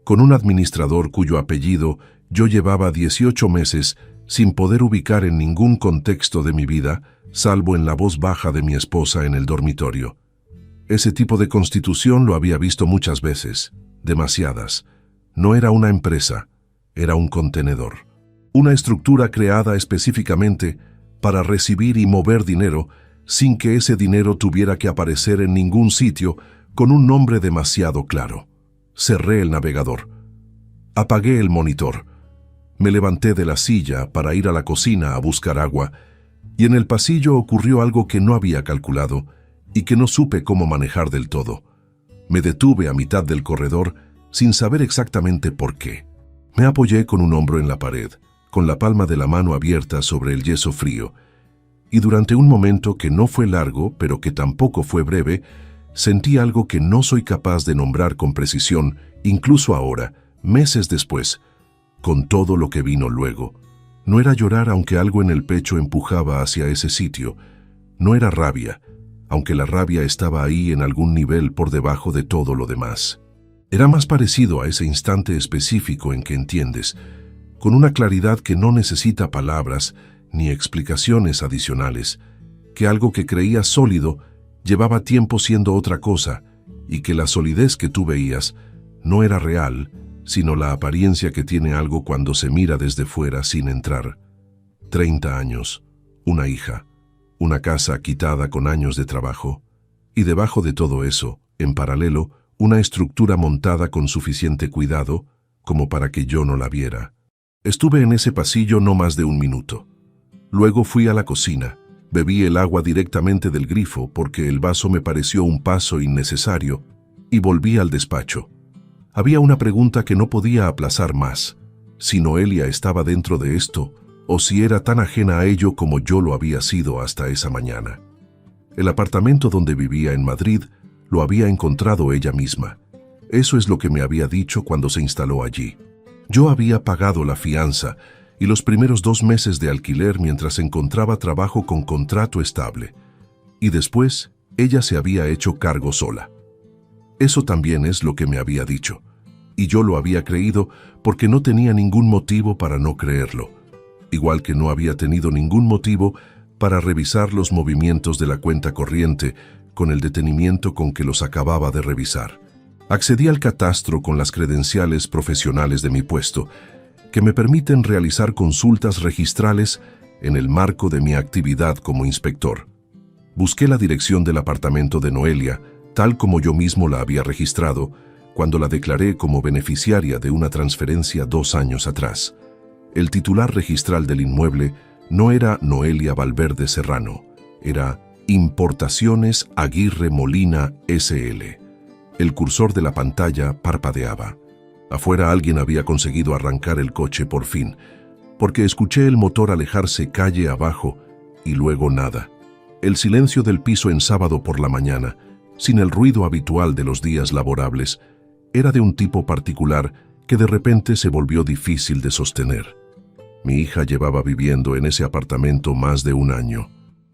con un administrador cuyo apellido yo llevaba 18 meses sin poder ubicar en ningún contexto de mi vida, salvo en la voz baja de mi esposa en el dormitorio. Ese tipo de constitución lo había visto muchas veces, demasiadas. No era una empresa, era un contenedor. Una estructura creada específicamente para recibir y mover dinero sin que ese dinero tuviera que aparecer en ningún sitio con un nombre demasiado claro. Cerré el navegador. Apagué el monitor. Me levanté de la silla para ir a la cocina a buscar agua y en el pasillo ocurrió algo que no había calculado y que no supe cómo manejar del todo. Me detuve a mitad del corredor sin saber exactamente por qué. Me apoyé con un hombro en la pared, con la palma de la mano abierta sobre el yeso frío, y durante un momento que no fue largo, pero que tampoco fue breve, sentí algo que no soy capaz de nombrar con precisión, incluso ahora, meses después, con todo lo que vino luego. No era llorar aunque algo en el pecho empujaba hacia ese sitio. No era rabia, aunque la rabia estaba ahí en algún nivel por debajo de todo lo demás. Era más parecido a ese instante específico en que entiendes, con una claridad que no necesita palabras ni explicaciones adicionales, que algo que creías sólido llevaba tiempo siendo otra cosa y que la solidez que tú veías no era real, sino la apariencia que tiene algo cuando se mira desde fuera sin entrar. 30 años, una hija, una casa quitada con años de trabajo, y debajo de todo eso, en paralelo, una estructura montada con suficiente cuidado como para que yo no la viera. Estuve en ese pasillo no más de 1 minuto. Luego fui a la cocina, bebí el agua directamente del grifo porque el vaso me pareció un paso innecesario y volví al despacho. Había una pregunta que no podía aplazar más, si Noelia estaba dentro de esto o si era tan ajena a ello como yo lo había sido hasta esa mañana. El apartamento donde vivía en Madrid lo había encontrado ella misma. Eso es lo que me había dicho cuando se instaló allí. Yo había pagado la fianza y los primeros 2 meses de alquiler mientras encontraba trabajo con contrato estable. Y después, ella se había hecho cargo sola. Eso también es lo que me había dicho. Y yo lo había creído porque no tenía ningún motivo para no creerlo. Igual que no había tenido ningún motivo para revisar los movimientos de la cuenta corriente con el detenimiento con que los acababa de revisar. Accedí al catastro con las credenciales profesionales de mi puesto, que me permiten realizar consultas registrales en el marco de mi actividad como inspector. Busqué la dirección del apartamento de Noelia, tal como yo mismo la había registrado, cuando la declaré como beneficiaria de una transferencia 2 años atrás. El titular registral del inmueble no era Noelia Valverde Serrano, era Importaciones Aguirre Molina S.L. El cursor de la pantalla parpadeaba. Afuera alguien había conseguido arrancar el coche por fin, porque escuché el motor alejarse calle abajo y luego nada. El silencio del piso en sábado por la mañana, sin el ruido habitual de los días laborables, era de un tipo particular que de repente se volvió difícil de sostener. Mi hija llevaba viviendo en ese apartamento más de 1 año.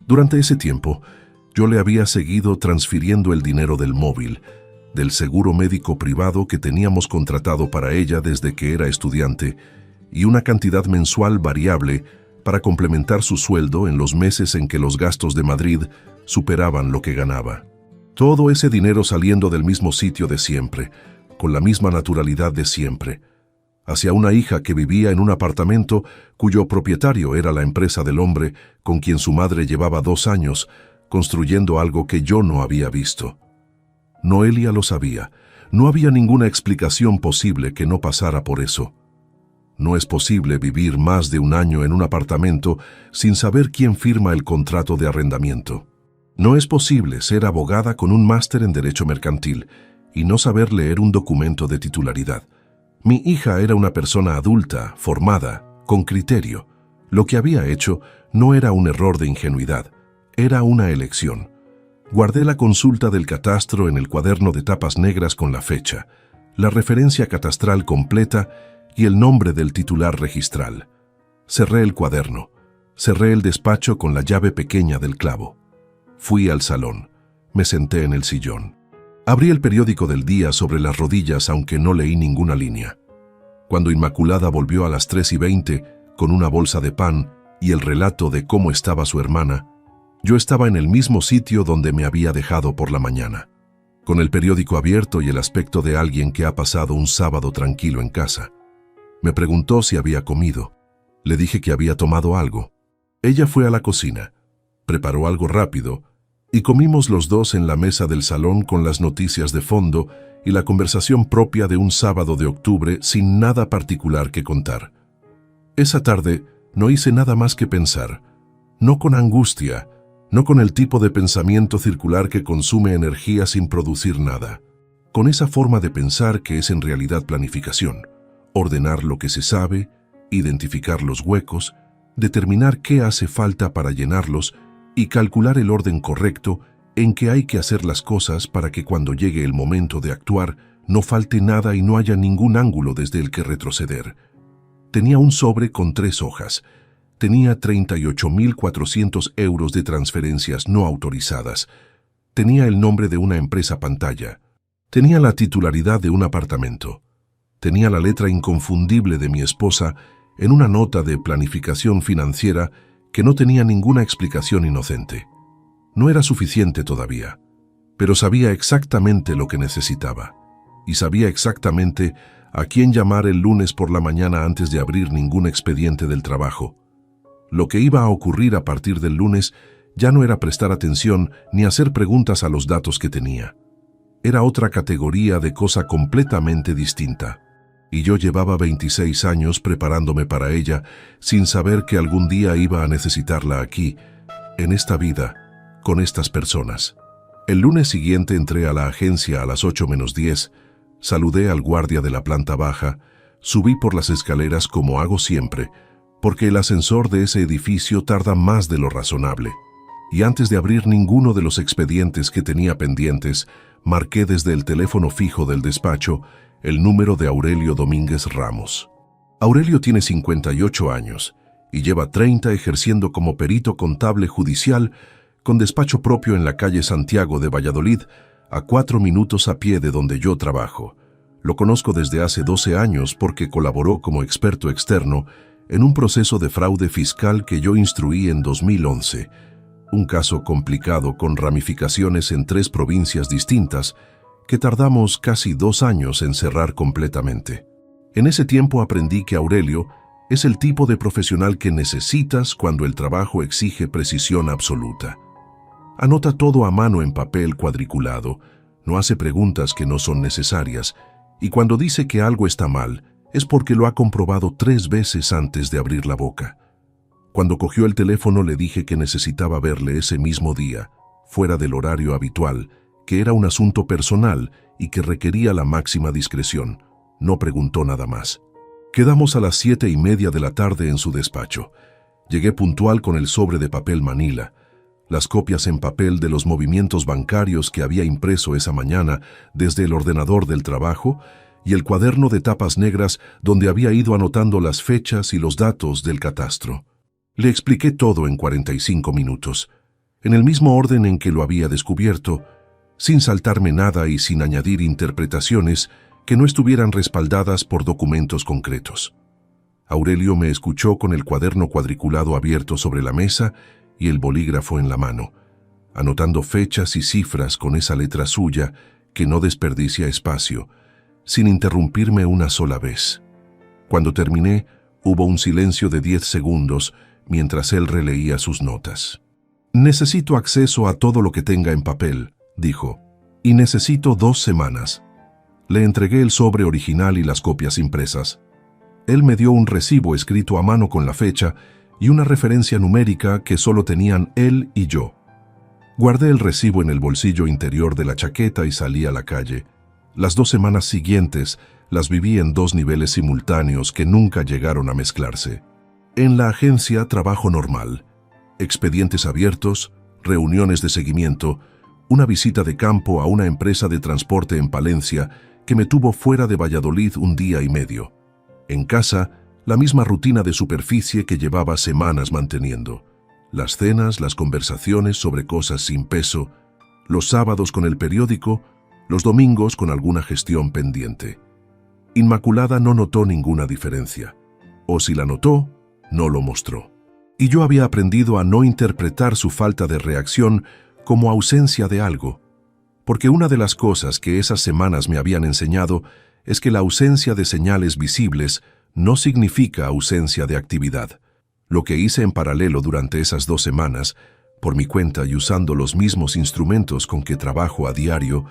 Durante ese tiempo, yo le había seguido transfiriendo el dinero del móvil, del seguro médico privado que teníamos contratado para ella desde que era estudiante, y una cantidad mensual variable para complementar su sueldo en los meses en que los gastos de Madrid superaban lo que ganaba. Todo ese dinero saliendo del mismo sitio de siempre, con la misma naturalidad de siempre, hacia una hija que vivía en un apartamento cuyo propietario era la empresa del hombre con quien su madre llevaba 2 años construyendo algo que yo no había visto. Noelia lo sabía. No había ninguna explicación posible que no pasara por eso. No es posible vivir más de 1 año en un apartamento sin saber quién firma el contrato de arrendamiento. No es posible ser abogada con un máster en Derecho Mercantil y no saber leer un documento de titularidad. Mi hija era una persona adulta, formada, con criterio. Lo que había hecho no era un error de ingenuidad, era una elección. Guardé la consulta del catastro en el cuaderno de tapas negras con la fecha, la referencia catastral completa y el nombre del titular registral. Cerré el cuaderno, cerré el despacho con la llave pequeña del clavo. Fui al salón, me senté en el sillón. Abrí el periódico del día sobre las rodillas aunque no leí ninguna línea. Cuando Inmaculada volvió a las 3:20 con una bolsa de pan y el relato de cómo estaba su hermana, yo estaba en el mismo sitio donde me había dejado por la mañana, con el periódico abierto y el aspecto de alguien que ha pasado un sábado tranquilo en casa. Me preguntó si había comido. Le dije que había tomado algo. Ella fue a la cocina, preparó algo rápido y comimos los dos en la mesa del salón con las noticias de fondo y la conversación propia de un sábado de octubre sin nada particular que contar. Esa tarde no hice nada más que pensar, no con angustia, no con el tipo de pensamiento circular que consume energía sin producir nada, con esa forma de pensar que es en realidad planificación, ordenar lo que se sabe, identificar los huecos, determinar qué hace falta para llenarlos y calcular el orden correcto en que hay que hacer las cosas para que cuando llegue el momento de actuar no falte nada y no haya ningún ángulo desde el que retroceder. Tenía un sobre con 3 hojas. Tenía 38.400 euros de transferencias no autorizadas. Tenía el nombre de una empresa pantalla. Tenía la titularidad de un apartamento. Tenía la letra inconfundible de mi esposa en una nota de planificación financiera que no tenía ninguna explicación inocente. No era suficiente todavía, pero sabía exactamente lo que necesitaba y sabía exactamente a quién llamar el lunes por la mañana antes de abrir ningún expediente del trabajo. Lo que iba a ocurrir a partir del lunes ya no era prestar atención ni hacer preguntas a los datos que tenía. Era otra categoría de cosa completamente distinta. Y yo llevaba 26 años preparándome para ella sin saber que algún día iba a necesitarla aquí, en esta vida, con estas personas. El lunes siguiente entré a la agencia a las 8:10, saludé al guardia de la planta baja, subí por las escaleras como hago siempre, porque el ascensor de ese edificio tarda más de lo razonable. Y antes de abrir ninguno de los expedientes que tenía pendientes, marqué desde el teléfono fijo del despacho el número de Aurelio Domínguez Ramos. Aurelio tiene 58 años y lleva 30 ejerciendo como perito contable judicial con despacho propio en la calle Santiago de Valladolid, a 4 minutos a pie de donde yo trabajo. Lo conozco desde hace 12 años porque colaboró como experto externo en un proceso de fraude fiscal que yo instruí en 2011, un caso complicado con ramificaciones en 3 provincias distintas que tardamos casi 2 años en cerrar completamente. En ese tiempo aprendí que Aurelio es el tipo de profesional que necesitas cuando el trabajo exige precisión absoluta. Anota todo a mano en papel cuadriculado, no hace preguntas que no son necesarias, y cuando dice que algo está mal, es porque lo ha comprobado 3 veces antes de abrir la boca. Cuando cogió el teléfono le dije que necesitaba verle ese mismo día, fuera del horario habitual, que era un asunto personal y que requería la máxima discreción. No preguntó nada más. Quedamos a las 7:30 de la tarde en su despacho. Llegué puntual con el sobre de papel manila, las copias en papel de los movimientos bancarios que había impreso esa mañana desde el ordenador del trabajo y el cuaderno de tapas negras donde había ido anotando las fechas y los datos del catastro. Le expliqué todo en 45 minutos, en el mismo orden en que lo había descubierto, sin saltarme nada y sin añadir interpretaciones que no estuvieran respaldadas por documentos concretos. Aurelio me escuchó con el cuaderno cuadriculado abierto sobre la mesa y el bolígrafo en la mano, anotando fechas y cifras con esa letra suya que no desperdicia espacio, sin interrumpirme una sola vez. Cuando terminé, hubo un silencio de 10 segundos mientras él releía sus notas. «Necesito acceso a todo lo que tenga en papel», dijo, «y necesito 2 semanas». Le entregué el sobre original y las copias impresas. Él me dio un recibo escrito a mano con la fecha y una referencia numérica que solo tenían él y yo. Guardé el recibo en el bolsillo interior de la chaqueta y salí a la calle. Las 2 semanas siguientes las viví en 2 niveles simultáneos que nunca llegaron a mezclarse. En la agencia, trabajo normal. Expedientes abiertos, reuniones de seguimiento, una visita de campo a una empresa de transporte en Palencia que me tuvo fuera de Valladolid 1 día y medio. En casa, la misma rutina de superficie que llevaba semanas manteniendo. Las cenas, las conversaciones sobre cosas sin peso, los sábados con el periódico, los domingos con alguna gestión pendiente. Inmaculada no notó ninguna diferencia, o si la notó, no lo mostró. Y yo había aprendido a no interpretar su falta de reacción como ausencia de algo, porque una de las cosas que esas semanas me habían enseñado es que la ausencia de señales visibles no significa ausencia de actividad. Lo que hice en paralelo durante esas 2 semanas, por mi cuenta y usando los mismos instrumentos con que trabajo a diario,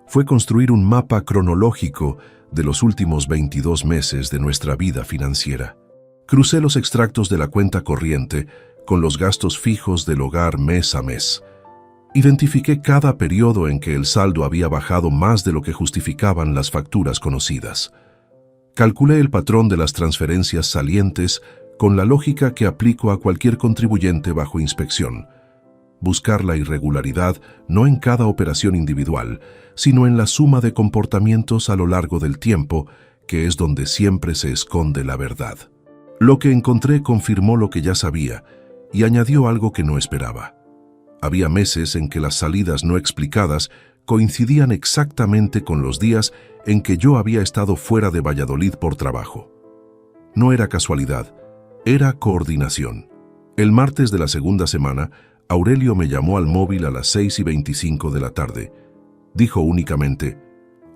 fue construir un mapa cronológico de los últimos 22 meses de nuestra vida financiera. Crucé los extractos de la cuenta corriente con los gastos fijos del hogar mes a mes. Identifiqué cada periodo en que el saldo había bajado más de lo que justificaban las facturas conocidas. Calculé el patrón de las transferencias salientes con la lógica que aplico a cualquier contribuyente bajo inspección. Buscar la irregularidad no en cada operación individual, sino en la suma de comportamientos a lo largo del tiempo, que es donde siempre se esconde la verdad. Lo que encontré confirmó lo que ya sabía y añadió algo que no esperaba. Había meses en que las salidas no explicadas coincidían exactamente con los días en que yo había estado fuera de Valladolid por trabajo. No era casualidad, era coordinación. El martes de la segunda semana, Aurelio me llamó al móvil a las 6:25 de la tarde. Dijo únicamente,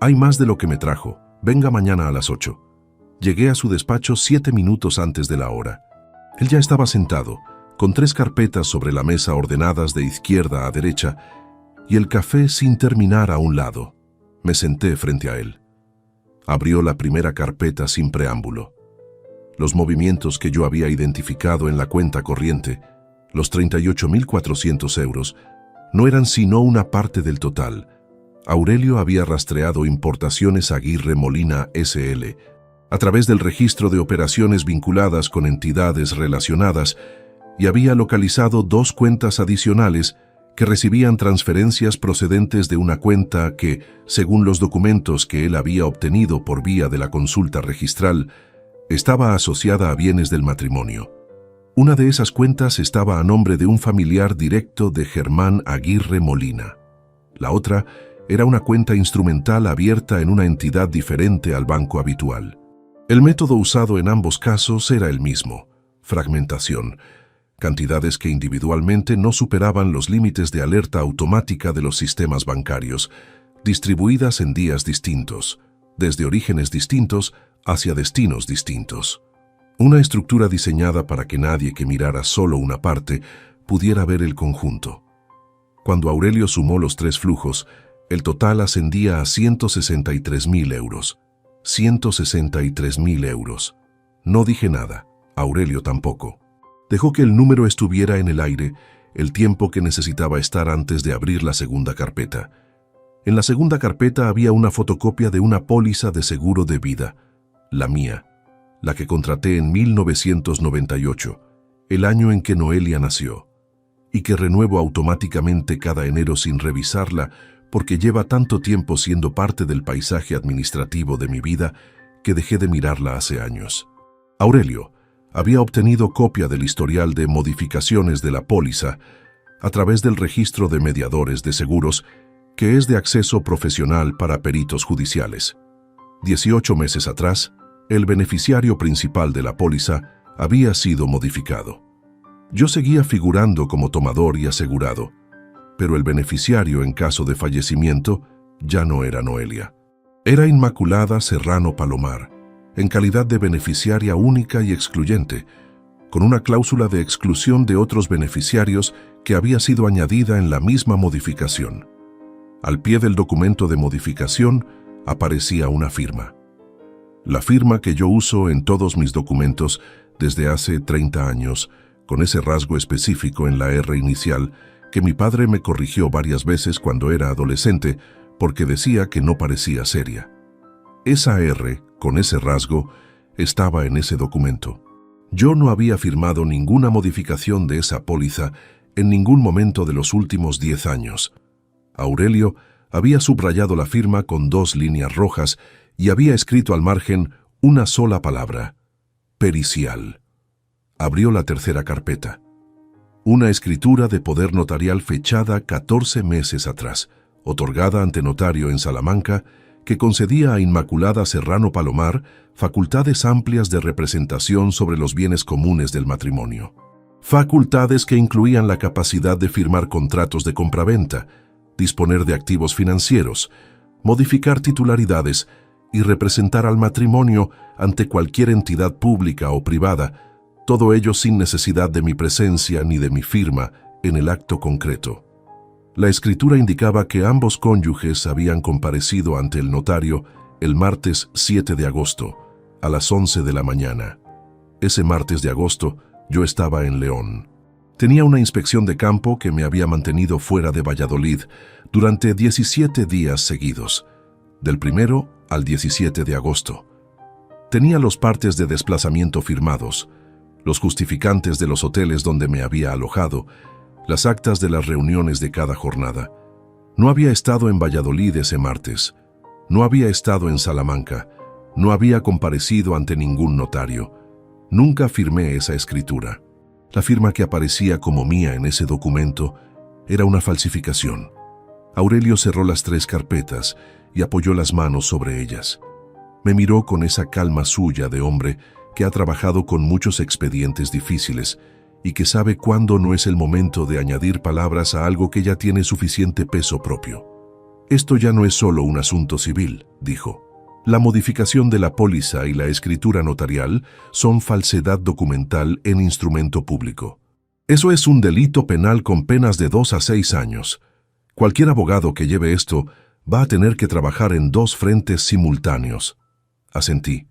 «Hay más de lo que me trajo, venga mañana a las 8». Llegué a su despacho 7 minutos antes de la hora. Él ya estaba sentado, con 3 carpetas sobre la mesa ordenadas de izquierda a derecha, y el café sin terminar a un lado. Me senté frente a él. Abrió la primera carpeta sin preámbulo. Los movimientos que yo había identificado en la cuenta corriente, los 38.400 euros, no eran sino una parte del total. Aurelio había rastreado Importaciones Aguirre Molina S.L. a través del registro de operaciones vinculadas con entidades relacionadas y había localizado 2 cuentas adicionales que recibían transferencias procedentes de una cuenta que, según los documentos que él había obtenido por vía de la consulta registral, estaba asociada a bienes del matrimonio. Una de esas cuentas estaba a nombre de un familiar directo de Germán Aguirre Molina. La otra era una cuenta instrumental abierta en una entidad diferente al banco habitual. El método usado en ambos casos era el mismo: fragmentación. Cantidades que individualmente no superaban los límites de alerta automática de los sistemas bancarios, distribuidas en días distintos, desde orígenes distintos hacia destinos distintos. Una estructura diseñada para que nadie que mirara solo una parte pudiera ver el conjunto. Cuando Aurelio sumó los 3 flujos, el total ascendía a 163.000 euros. 163.000 euros. No dije nada, Aurelio tampoco. Dejó que el número estuviera en el aire el tiempo que necesitaba estar antes de abrir la segunda carpeta. En la segunda carpeta había una fotocopia de una póliza de seguro de vida, la mía, la que contraté en 1998, el año en que Noelia nació, y que renuevo automáticamente cada enero sin revisarla porque lleva tanto tiempo siendo parte del paisaje administrativo de mi vida que dejé de mirarla hace años. Aurelio había obtenido copia del historial de modificaciones de la póliza a través del registro de mediadores de seguros, que es de acceso profesional para peritos judiciales. 18 meses atrás, El beneficiario principal de la póliza había sido modificado. Yo seguía figurando como tomador y asegurado, pero el beneficiario en caso de fallecimiento ya no era Noelia. Era Inmaculada Serrano Palomar, en calidad de beneficiaria única y excluyente, con una cláusula de exclusión de otros beneficiarios que había sido añadida en la misma modificación. Al pie del documento de modificación aparecía una firma. La firma que yo uso en todos mis documentos desde hace 30 años, con ese rasgo específico en la R inicial que mi padre me corrigió varias veces cuando era adolescente porque decía que no parecía seria. Esa R, con ese rasgo, estaba en ese documento. Yo no había firmado ninguna modificación de esa póliza en ningún momento de los últimos 10 años. Aurelio había subrayado la firma con 2 líneas rojas y había escrito al margen una sola palabra: pericial. Abrió la tercera carpeta. Una escritura de poder notarial fechada 14 meses atrás, otorgada ante notario en Salamanca, que concedía a Inmaculada Serrano Palomar facultades amplias de representación sobre los bienes comunes del matrimonio. Facultades que incluían la capacidad de firmar contratos de compraventa, disponer de activos financieros, modificar titularidades y representar al matrimonio ante cualquier entidad pública o privada, todo ello sin necesidad de mi presencia ni de mi firma en el acto concreto. La escritura indicaba que ambos cónyuges habían comparecido ante el notario el martes 7 de agosto, a las 11 de la mañana. Ese martes de agosto yo estaba en León. Tenía una inspección de campo que me había mantenido fuera de Valladolid durante 17 días seguidos, del 1 al 17 de agosto. Tenía los partes de desplazamiento firmados, los justificantes de los hoteles donde me había alojado, las actas de las reuniones de cada jornada. No había estado en Valladolid ese martes, no había estado en Salamanca, no había comparecido ante ningún notario. Nunca firmé esa escritura. La firma que aparecía como mía en ese documento era una falsificación. Aurelio cerró las 3 carpetas y apoyó las manos sobre ellas. Me miró con esa calma suya de hombre que ha trabajado con muchos expedientes difíciles y que sabe cuándo no es el momento de añadir palabras a algo que ya tiene suficiente peso propio. Esto ya no es solo un asunto civil, dijo. La modificación de la póliza y la escritura notarial son falsedad documental en instrumento público. Eso es un delito penal con penas de 2 a 6 años. Cualquier abogado que lleve esto va a tener que trabajar en 2 frentes simultáneos. Asentí.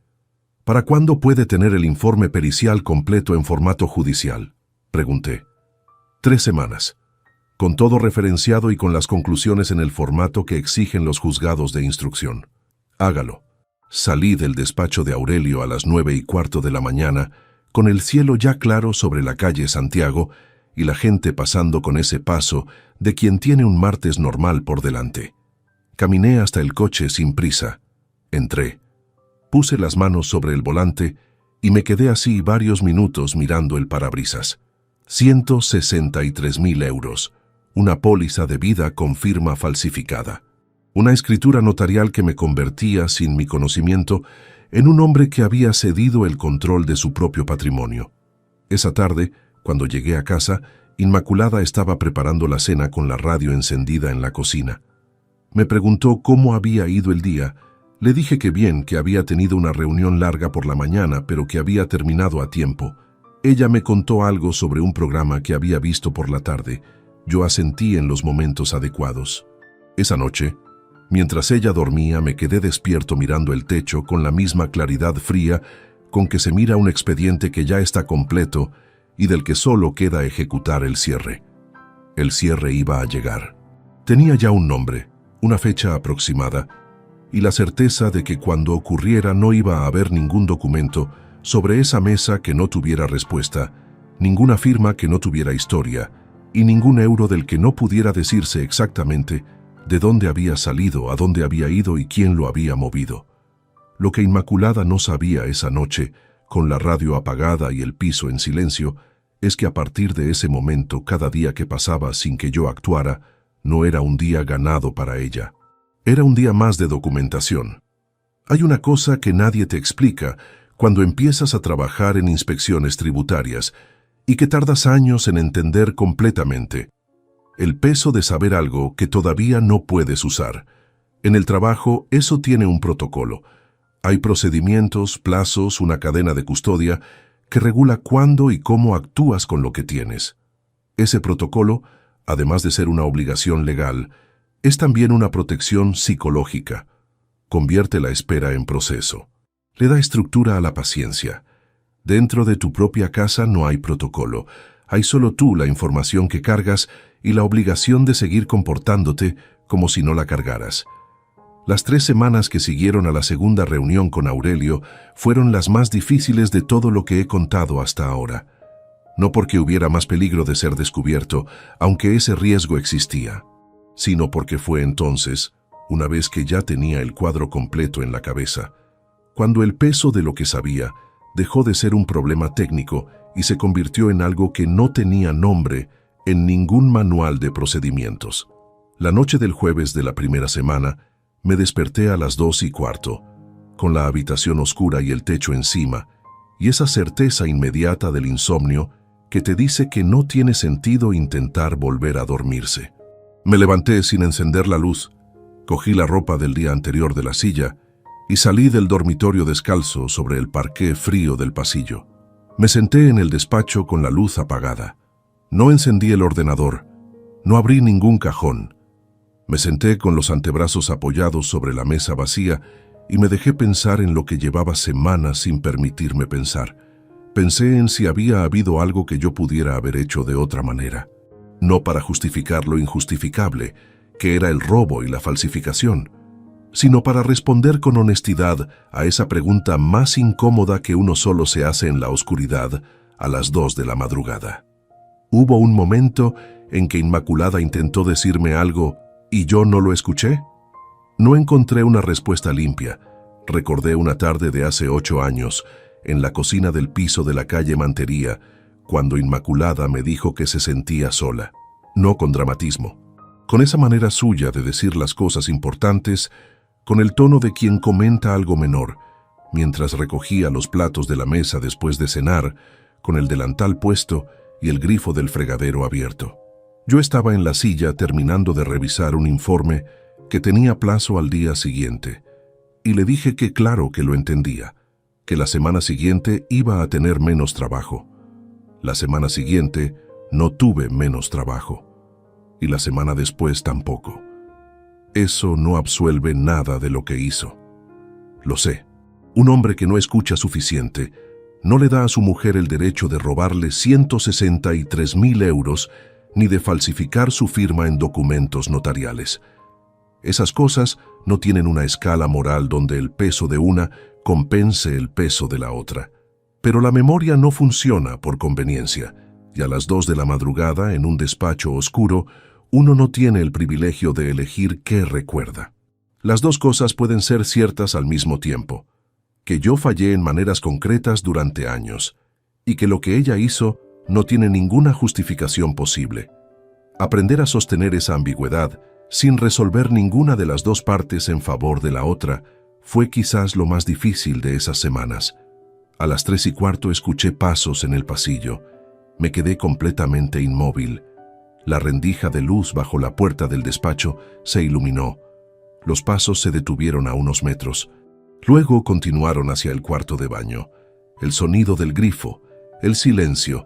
¿Para cuándo puede tener el informe pericial completo en formato judicial?, pregunté. 3 semanas, con todo referenciado y con las conclusiones en el formato que exigen los juzgados de instrucción. Hágalo. Salí del despacho de Aurelio a las 9:15 de la mañana, con el cielo ya claro sobre la calle Santiago y la gente pasando con ese paso de quien tiene un martes normal por delante. Caminé hasta el coche sin prisa. Entré. Puse las manos sobre el volante y me quedé así varios minutos mirando el parabrisas. 163.000 euros. Una póliza de vida con firma falsificada. Una escritura notarial que me convertía, sin mi conocimiento, en un hombre que había cedido el control de su propio patrimonio. Esa tarde, cuando llegué a casa, Inmaculada estaba preparando la cena con la radio encendida en la cocina. Me preguntó cómo había ido el día. Le dije que bien, que había tenido una reunión larga por la mañana, pero que había terminado a tiempo. Ella me contó algo sobre un programa que había visto por la tarde. Yo asentí en los momentos adecuados. Esa noche, mientras ella dormía, me quedé despierto mirando el techo con la misma claridad fría con que se mira un expediente que ya está completo y del que solo queda ejecutar el cierre. El cierre iba a llegar. Tenía ya un nombre, una fecha aproximada, y la certeza de que cuando ocurriera no iba a haber ningún documento sobre esa mesa que no tuviera respuesta, ninguna firma que no tuviera historia, y ningún euro del que no pudiera decirse exactamente de dónde había salido, a dónde había ido y quién lo había movido. Lo que Inmaculada no sabía esa noche, con la radio apagada y el piso en silencio, es que a partir de ese momento, cada día que pasaba sin que yo actuara, no era un día ganado para ella. Era un día más de documentación. Hay una cosa que nadie te explica cuando empiezas a trabajar en inspecciones tributarias y que tardas años en entender completamente. El peso de saber algo que todavía no puedes usar. En el trabajo, eso tiene un protocolo. Hay procedimientos, plazos, una cadena de custodia que regula cuándo y cómo actúas con lo que tienes. Ese protocolo, además de ser una obligación legal, es también una protección psicológica. Convierte la espera en proceso. Le da estructura a la paciencia. Dentro de tu propia casa no hay protocolo. Hay solo tú, la información que cargas y la obligación de seguir comportándote como si no la cargaras. Las 3 semanas que siguieron a la segunda reunión con Aurelio fueron las más difíciles de todo lo que he contado hasta ahora. No porque hubiera más peligro de ser descubierto, aunque ese riesgo existía, sino porque fue entonces, una vez que ya tenía el cuadro completo en la cabeza, cuando el peso de lo que sabía dejó de ser un problema técnico y se convirtió en algo que no tenía nombre en ningún manual de procedimientos. La noche del jueves de la primera semana, me desperté a las 2:15, con la habitación oscura y el techo encima, y esa certeza inmediata del insomnio que te dice que no tiene sentido intentar volver a dormirse. Me levanté sin encender la luz, cogí la ropa del día anterior de la silla y salí del dormitorio descalzo sobre el parqué frío del pasillo. Me senté en el despacho con la luz apagada. No encendí el ordenador, no abrí ningún cajón. Me senté con los antebrazos apoyados sobre la mesa vacía y me dejé pensar en lo que llevaba semanas sin permitirme pensar. Pensé en si había habido algo que yo pudiera haber hecho de otra manera. No para justificar lo injustificable, que era el robo y la falsificación, sino para responder con honestidad a esa pregunta más incómoda que uno solo se hace en la oscuridad a las 2 de la madrugada. ¿Hubo un momento en que Inmaculada intentó decirme algo y yo no lo escuché? No encontré una respuesta limpia. Recordé una tarde de hace 8 años, en la cocina del piso de la calle Mantería, cuando Inmaculada me dijo que se sentía sola. No con dramatismo, con esa manera suya de decir las cosas importantes, con el tono de quien comenta algo menor, mientras recogía los platos de la mesa después de cenar, con el delantal puesto y el grifo del fregadero abierto. Yo estaba en la silla terminando de revisar un informe que tenía plazo al día siguiente, y le dije que claro que lo entendía, que la semana siguiente iba a tener menos trabajo. La semana siguiente no tuve menos trabajo, y la semana después tampoco. Eso no absuelve nada de lo que hizo. Lo sé. Un hombre que no escucha suficiente no le da a su mujer el derecho de robarle 163.000 euros ni de falsificar su firma en documentos notariales. Esas cosas no tienen una escala moral donde el peso de una compense el peso de la otra. Pero la memoria no funciona por conveniencia, y a las 2 de la madrugada, en un despacho oscuro, uno no tiene el privilegio de elegir qué recuerda. Las dos cosas pueden ser ciertas al mismo tiempo: que yo fallé en maneras concretas durante años, y que lo que ella hizo no tiene ninguna justificación posible. Aprender a sostener esa ambigüedad, sin resolver ninguna de las dos partes en favor de la otra, fue quizás lo más difícil de esas semanas. A las 3:15 escuché pasos en el pasillo. Me quedé completamente inmóvil. La rendija de luz bajo la puerta del despacho se iluminó. Los pasos se detuvieron a unos metros. Luego continuaron hacia el cuarto de baño. El sonido del grifo, el silencio,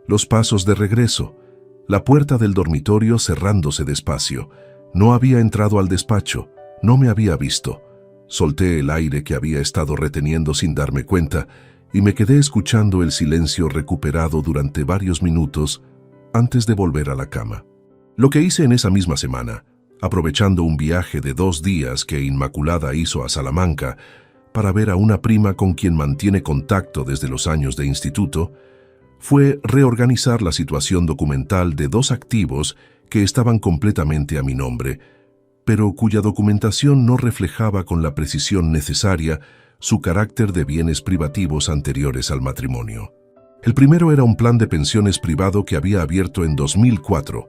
los pasos de regreso, la puerta del dormitorio cerrándose despacio. No había entrado al despacho, no me había visto. Solté el aire que había estado reteniendo sin darme cuenta y me quedé escuchando el silencio recuperado durante varios minutos antes de volver a la cama. Lo que hice en esa misma semana, aprovechando un viaje de 2 días que Inmaculada hizo a Salamanca para ver a una prima con quien mantiene contacto desde los años de instituto, fue reorganizar la situación documental de 2 activos que estaban completamente a mi nombre, pero cuya documentación no reflejaba con la precisión necesaria su carácter de bienes privativos anteriores al matrimonio. El primero era un plan de pensiones privado que había abierto en 2004,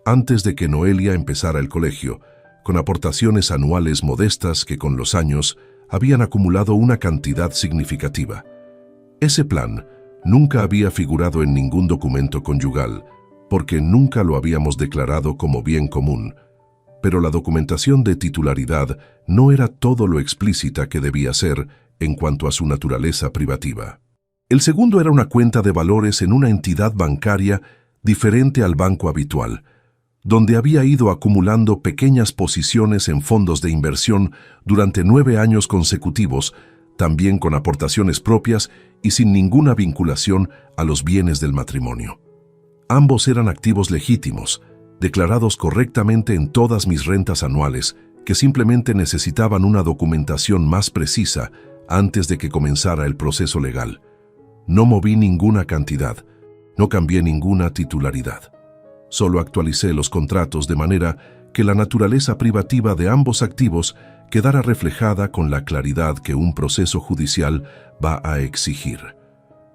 antes de que Noelia empezara el colegio, con aportaciones anuales modestas que con los años habían acumulado una cantidad significativa. Ese plan nunca había figurado en ningún documento conyugal, porque nunca lo habíamos declarado como bien común, pero la documentación de titularidad no era todo lo explícita que debía ser en cuanto a su naturaleza privativa. El segundo era una cuenta de valores en una entidad bancaria diferente al banco habitual, donde había ido acumulando pequeñas posiciones en fondos de inversión durante 9 años consecutivos, también con aportaciones propias y sin ninguna vinculación a los bienes del matrimonio. Ambos eran activos legítimos, declarados correctamente en todas mis rentas anuales, que simplemente necesitaban una documentación más precisa antes de que comenzara el proceso legal. No moví ninguna cantidad, no cambié ninguna titularidad. Solo actualicé los contratos de manera que la naturaleza privativa de ambos activos quedara reflejada con la claridad que un proceso judicial va a exigir.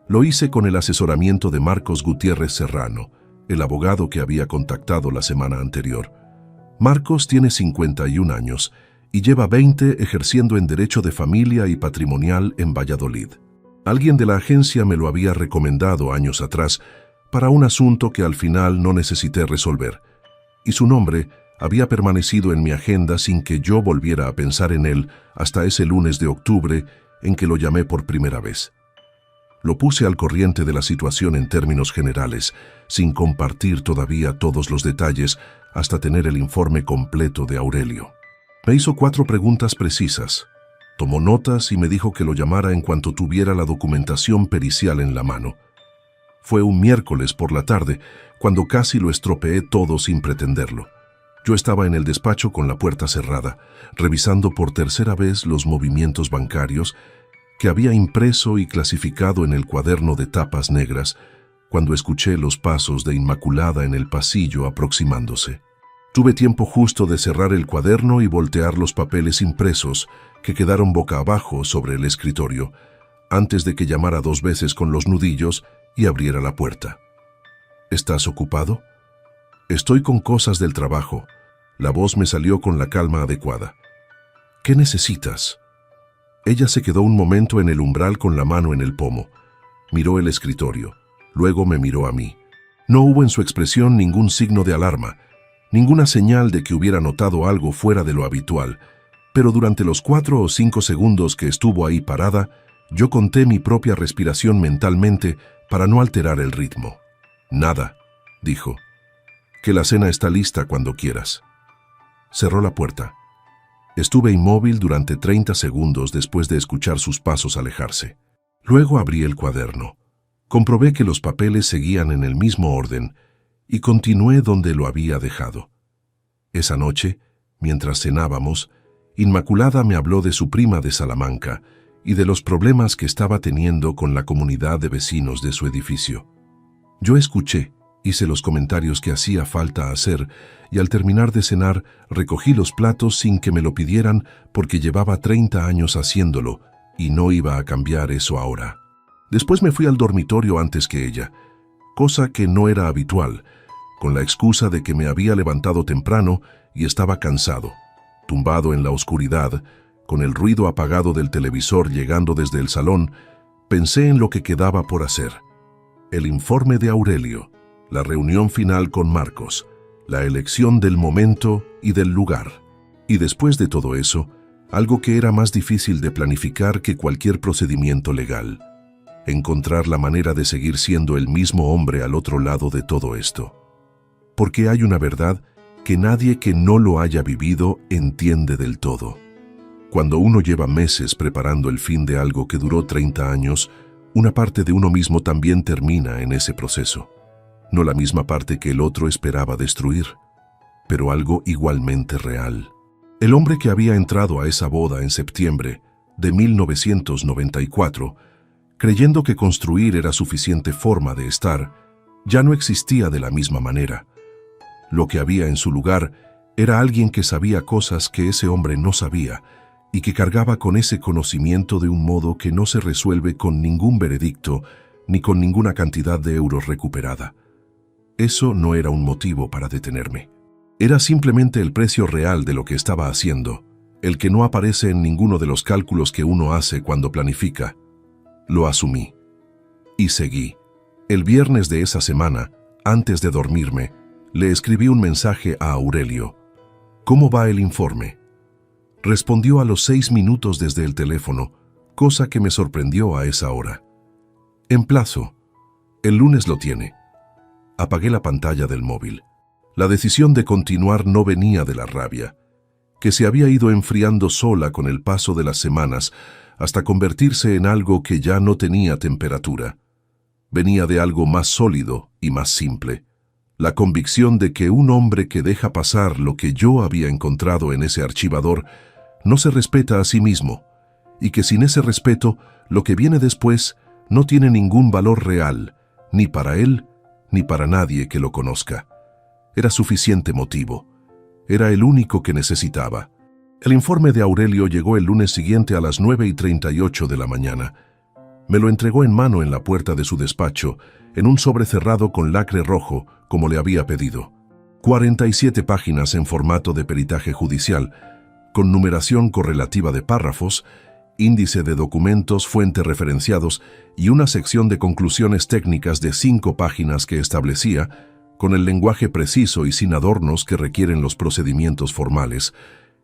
Lo hice con el asesoramiento de Marcos Gutiérrez Serrano, el abogado que había contactado la semana anterior. Marcos tiene 51 años y lleva 20 ejerciendo en Derecho de Familia y Patrimonial en Valladolid. Alguien de la agencia me lo había recomendado años atrás para un asunto que al final no necesité resolver, y su nombre había permanecido en mi agenda sin que yo volviera a pensar en él hasta ese lunes de octubre en que lo llamé por primera vez. Lo puse al corriente de la situación en términos generales, sin compartir todavía todos los detalles hasta tener el informe completo de Aurelio. Me hizo 4 preguntas precisas, tomó notas y me dijo que lo llamara en cuanto tuviera la documentación pericial en la mano. Fue un miércoles por la tarde, cuando casi lo estropeé todo sin pretenderlo. Yo estaba en el despacho con la puerta cerrada, revisando por tercera vez los movimientos bancarios que había impreso y clasificado en el cuaderno de tapas negras, cuando escuché los pasos de Inmaculada en el pasillo aproximándose. Tuve tiempo justo de cerrar el cuaderno y voltear los papeles impresos que quedaron boca abajo sobre el escritorio, antes de que llamara 2 veces con los nudillos y abriera la puerta. ¿Estás ocupado? Estoy con cosas del trabajo. La voz me salió con la calma adecuada. ¿Qué necesitas? Ella se quedó un momento en el umbral con la mano en el pomo. Miró el escritorio. Luego me miró a mí. No hubo en su expresión ningún signo de alarma, ninguna señal de que hubiera notado algo fuera de lo habitual, pero durante los 4 o 5 segundos que estuvo ahí parada, yo conté mi propia respiración mentalmente para no alterar el ritmo. Nada, dijo. Que la cena está lista cuando quieras. Cerró la puerta. Estuve inmóvil durante 30 segundos después de escuchar sus pasos alejarse. Luego abrí el cuaderno. Comprobé que los papeles seguían en el mismo orden y continué donde lo había dejado. Esa noche, mientras cenábamos, Inmaculada me habló de su prima de Salamanca y de los problemas que estaba teniendo con la comunidad de vecinos de su edificio. Yo escuché, hice los comentarios que hacía falta hacer y al terminar de cenar recogí los platos sin que me lo pidieran porque llevaba 30 años haciéndolo y no iba a cambiar eso ahora. Después me fui al dormitorio antes que ella, cosa que no era habitual, con la excusa de que me había levantado temprano y estaba cansado, tumbado en la oscuridad, con el ruido apagado del televisor llegando desde el salón. Pensé en lo que quedaba por hacer. El informe de Aurelio, la reunión final con Marcos, la elección del momento y del lugar. Y después de todo eso, algo que era más difícil de planificar que cualquier procedimiento legal: encontrar la manera de seguir siendo el mismo hombre al otro lado de todo esto. Porque hay una verdad que nadie que no lo haya vivido entiende del todo. Cuando uno lleva meses preparando el fin de algo que duró 30 años, una parte de uno mismo también termina en ese proceso. No la misma parte que el otro esperaba destruir, pero algo igualmente real. El hombre que había entrado a esa boda en septiembre de 1994, creyendo que construir era suficiente forma de estar, ya no existía de la misma manera. Lo que había en su lugar era alguien que sabía cosas que ese hombre no sabía y que cargaba con ese conocimiento de un modo que no se resuelve con ningún veredicto ni con ninguna cantidad de euros recuperada. Eso no era un motivo para detenerme. Era simplemente el precio real de lo que estaba haciendo, el que no aparece en ninguno de los cálculos que uno hace cuando planifica. Lo asumí. Y seguí. El viernes de esa semana, antes de dormirme, le escribí un mensaje a Aurelio. ¿Cómo va el informe? Respondió a los 6 minutos desde el teléfono, cosa que me sorprendió a esa hora. En plazo. El lunes lo tiene. Apagué la pantalla del móvil. La decisión de continuar no venía de la rabia, que se había ido enfriando sola con el paso de las semanas hasta convertirse en algo que ya no tenía temperatura. Venía de algo más sólido y más simple. La convicción de que un hombre que deja pasar lo que yo había encontrado en ese archivador no se respeta a sí mismo, y que sin ese respeto, lo que viene después no tiene ningún valor real, ni para él, ni para nadie que lo conozca. Era suficiente motivo. Era el único que necesitaba. El informe de Aurelio llegó el lunes siguiente a las 9:38 de la mañana. Me lo entregó en mano en la puerta de su despacho, en un sobre cerrado con lacre rojo, como le había pedido. 47 páginas en formato de peritaje judicial, con numeración correlativa de párrafos, índice de documentos, fuentes referenciados y una sección de conclusiones técnicas de 5 páginas que establecía, con el lenguaje preciso y sin adornos que requieren los procedimientos formales,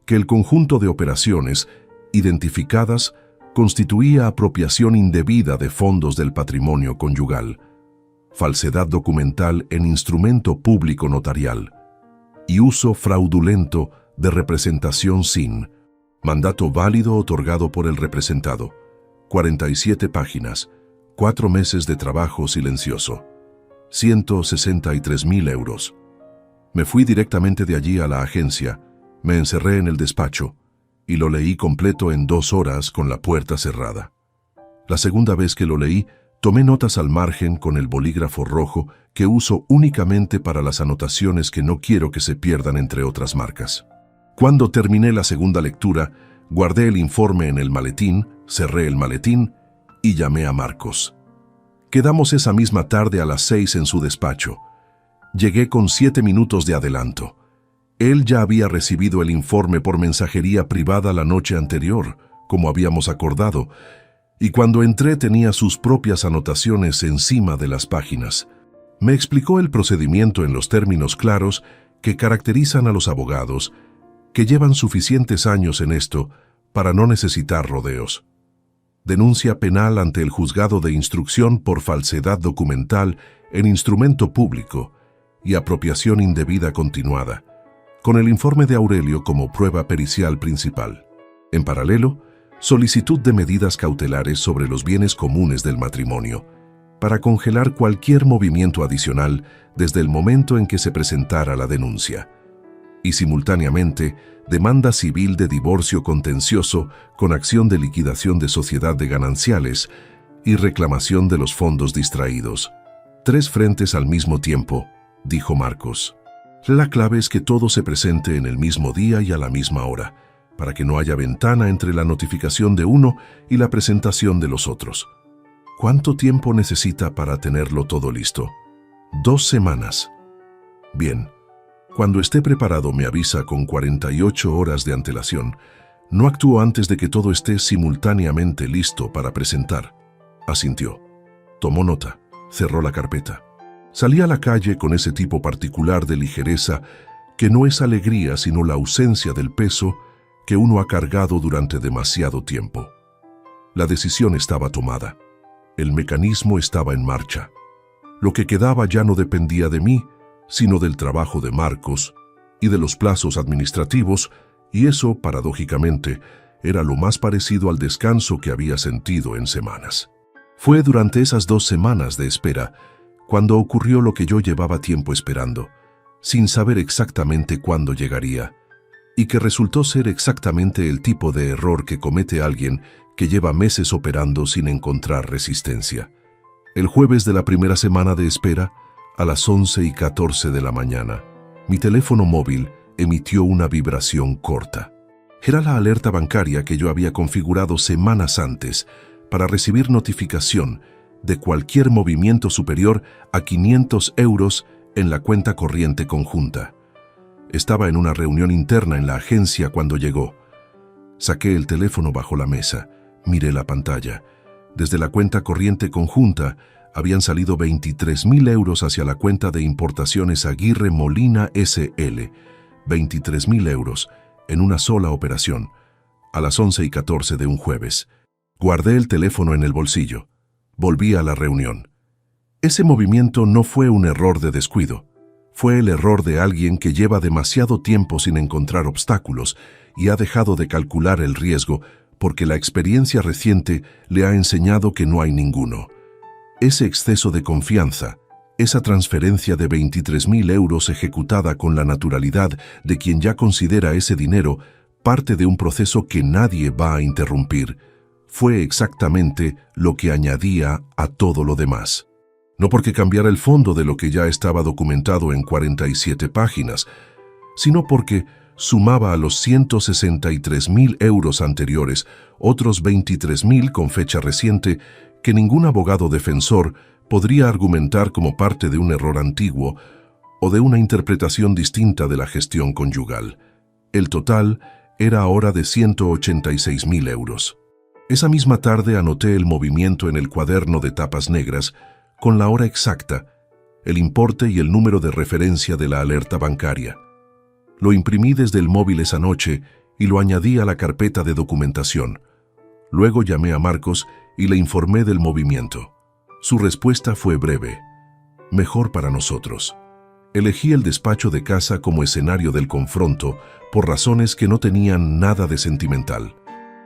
que el conjunto de operaciones identificadas constituía apropiación indebida de fondos del patrimonio conyugal, falsedad documental en instrumento público notarial y uso fraudulento de representación sin mandato válido otorgado por el representado. 47 páginas, 4 meses de trabajo silencioso. 163.000 euros. Me fui directamente de allí a la agencia, me encerré en el despacho y lo leí completo en 2 horas con la puerta cerrada. La segunda vez que lo leí, tomé notas al margen con el bolígrafo rojo que uso únicamente para las anotaciones que no quiero que se pierdan entre otras marcas. Cuando terminé la segunda lectura, guardé el informe en el maletín, cerré el maletín y llamé a Marcos. Quedamos esa misma tarde a las 6 en su despacho. Llegué con 7 minutos de adelanto. Él ya había recibido el informe por mensajería privada la noche anterior, como habíamos acordado, y cuando entré tenía sus propias anotaciones encima de las páginas. Me explicó el procedimiento en los términos claros que caracterizan a los abogados, que llevan suficientes años en esto para no necesitar rodeos. Denuncia penal ante el juzgado de instrucción por falsedad documental en instrumento público y apropiación indebida continuada, con el informe de Aurelio como prueba pericial principal. En paralelo, solicitud de medidas cautelares sobre los bienes comunes del matrimonio, para congelar cualquier movimiento adicional desde el momento en que se presentara la denuncia. Y simultáneamente, demanda civil de divorcio contencioso con acción de liquidación de sociedad de gananciales y reclamación de los fondos distraídos. 3 frentes al mismo tiempo, dijo Marcos. La clave es que todo se presente en el mismo día y a la misma hora, para que no haya ventana entre la notificación de uno y la presentación de los otros. ¿Cuánto tiempo necesita para tenerlo todo listo? 2 semanas. Bien. Cuando esté preparado me avisa con 48 horas de antelación. No actúo antes de que todo esté simultáneamente listo para presentar. Asintió. Tomó nota. Cerró la carpeta. Salí a la calle con ese tipo particular de ligereza que no es alegría sino la ausencia del peso que uno ha cargado durante demasiado tiempo. La decisión estaba tomada. El mecanismo estaba en marcha. Lo que quedaba ya no dependía de mí, sino del trabajo de Marcos y de los plazos administrativos, y eso, paradójicamente, era lo más parecido al descanso que había sentido en semanas. Fue durante esas 2 semanas de espera cuando ocurrió lo que yo llevaba tiempo esperando, sin saber exactamente cuándo llegaría, y que resultó ser exactamente el tipo de error que comete alguien que lleva meses operando sin encontrar resistencia. El jueves de la primera semana de espera, a las 11:14 de la mañana, mi teléfono móvil emitió una vibración corta. Era la alerta bancaria que yo había configurado semanas antes para recibir notificación de cualquier movimiento superior a 500 euros en la cuenta corriente conjunta. Estaba en una reunión interna en la agencia cuando llegó. Saqué el teléfono bajo la mesa, miré la pantalla. Desde la cuenta corriente conjunta habían salido 23.000 euros hacia la cuenta de importaciones Aguirre Molina S.L. 23.000 euros en una sola operación, a las 11:14 de un jueves. Guardé el teléfono en el bolsillo. Volví a la reunión. Ese movimiento no fue un error de descuido. Fue el error de alguien que lleva demasiado tiempo sin encontrar obstáculos y ha dejado de calcular el riesgo porque la experiencia reciente le ha enseñado que no hay ninguno. Ese exceso de confianza, esa transferencia de 23.000 euros ejecutada con la naturalidad de quien ya considera ese dinero parte de un proceso que nadie va a interrumpir, fue exactamente lo que añadía a todo lo demás. No porque cambiara el fondo de lo que ya estaba documentado en 47 páginas, sino porque sumaba a los 163.000 euros anteriores otros 23.000 con fecha reciente que ningún abogado defensor podría argumentar como parte de un error antiguo o de una interpretación distinta de la gestión conyugal. El total era ahora de 186.000 euros. Esa misma tarde anoté el movimiento en el cuaderno de tapas negras con la hora exacta, el importe y el número de referencia de la alerta bancaria. Lo imprimí desde el móvil esa noche y lo añadí a la carpeta de documentación. Luego llamé a Marcos y le informé del movimiento. Su respuesta fue breve: mejor para nosotros. Elegí el despacho de casa como escenario del confronto por razones que no tenían nada de sentimental.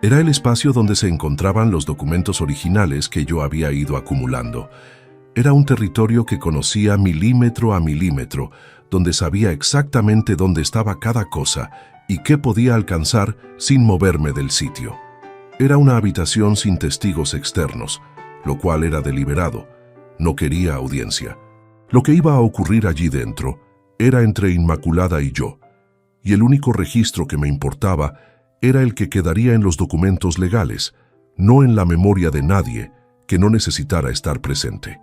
Era el espacio donde se encontraban los documentos originales que yo había ido acumulando. Era un territorio que conocía milímetro a milímetro, donde sabía exactamente dónde estaba cada cosa y qué podía alcanzar sin moverme del sitio. Era una habitación sin testigos externos, lo cual era deliberado. No quería audiencia. Lo que iba a ocurrir allí dentro era entre Inmaculada y yo, y el único registro que me importaba era el que quedaría en los documentos legales, no en la memoria de nadie que no necesitara estar presente.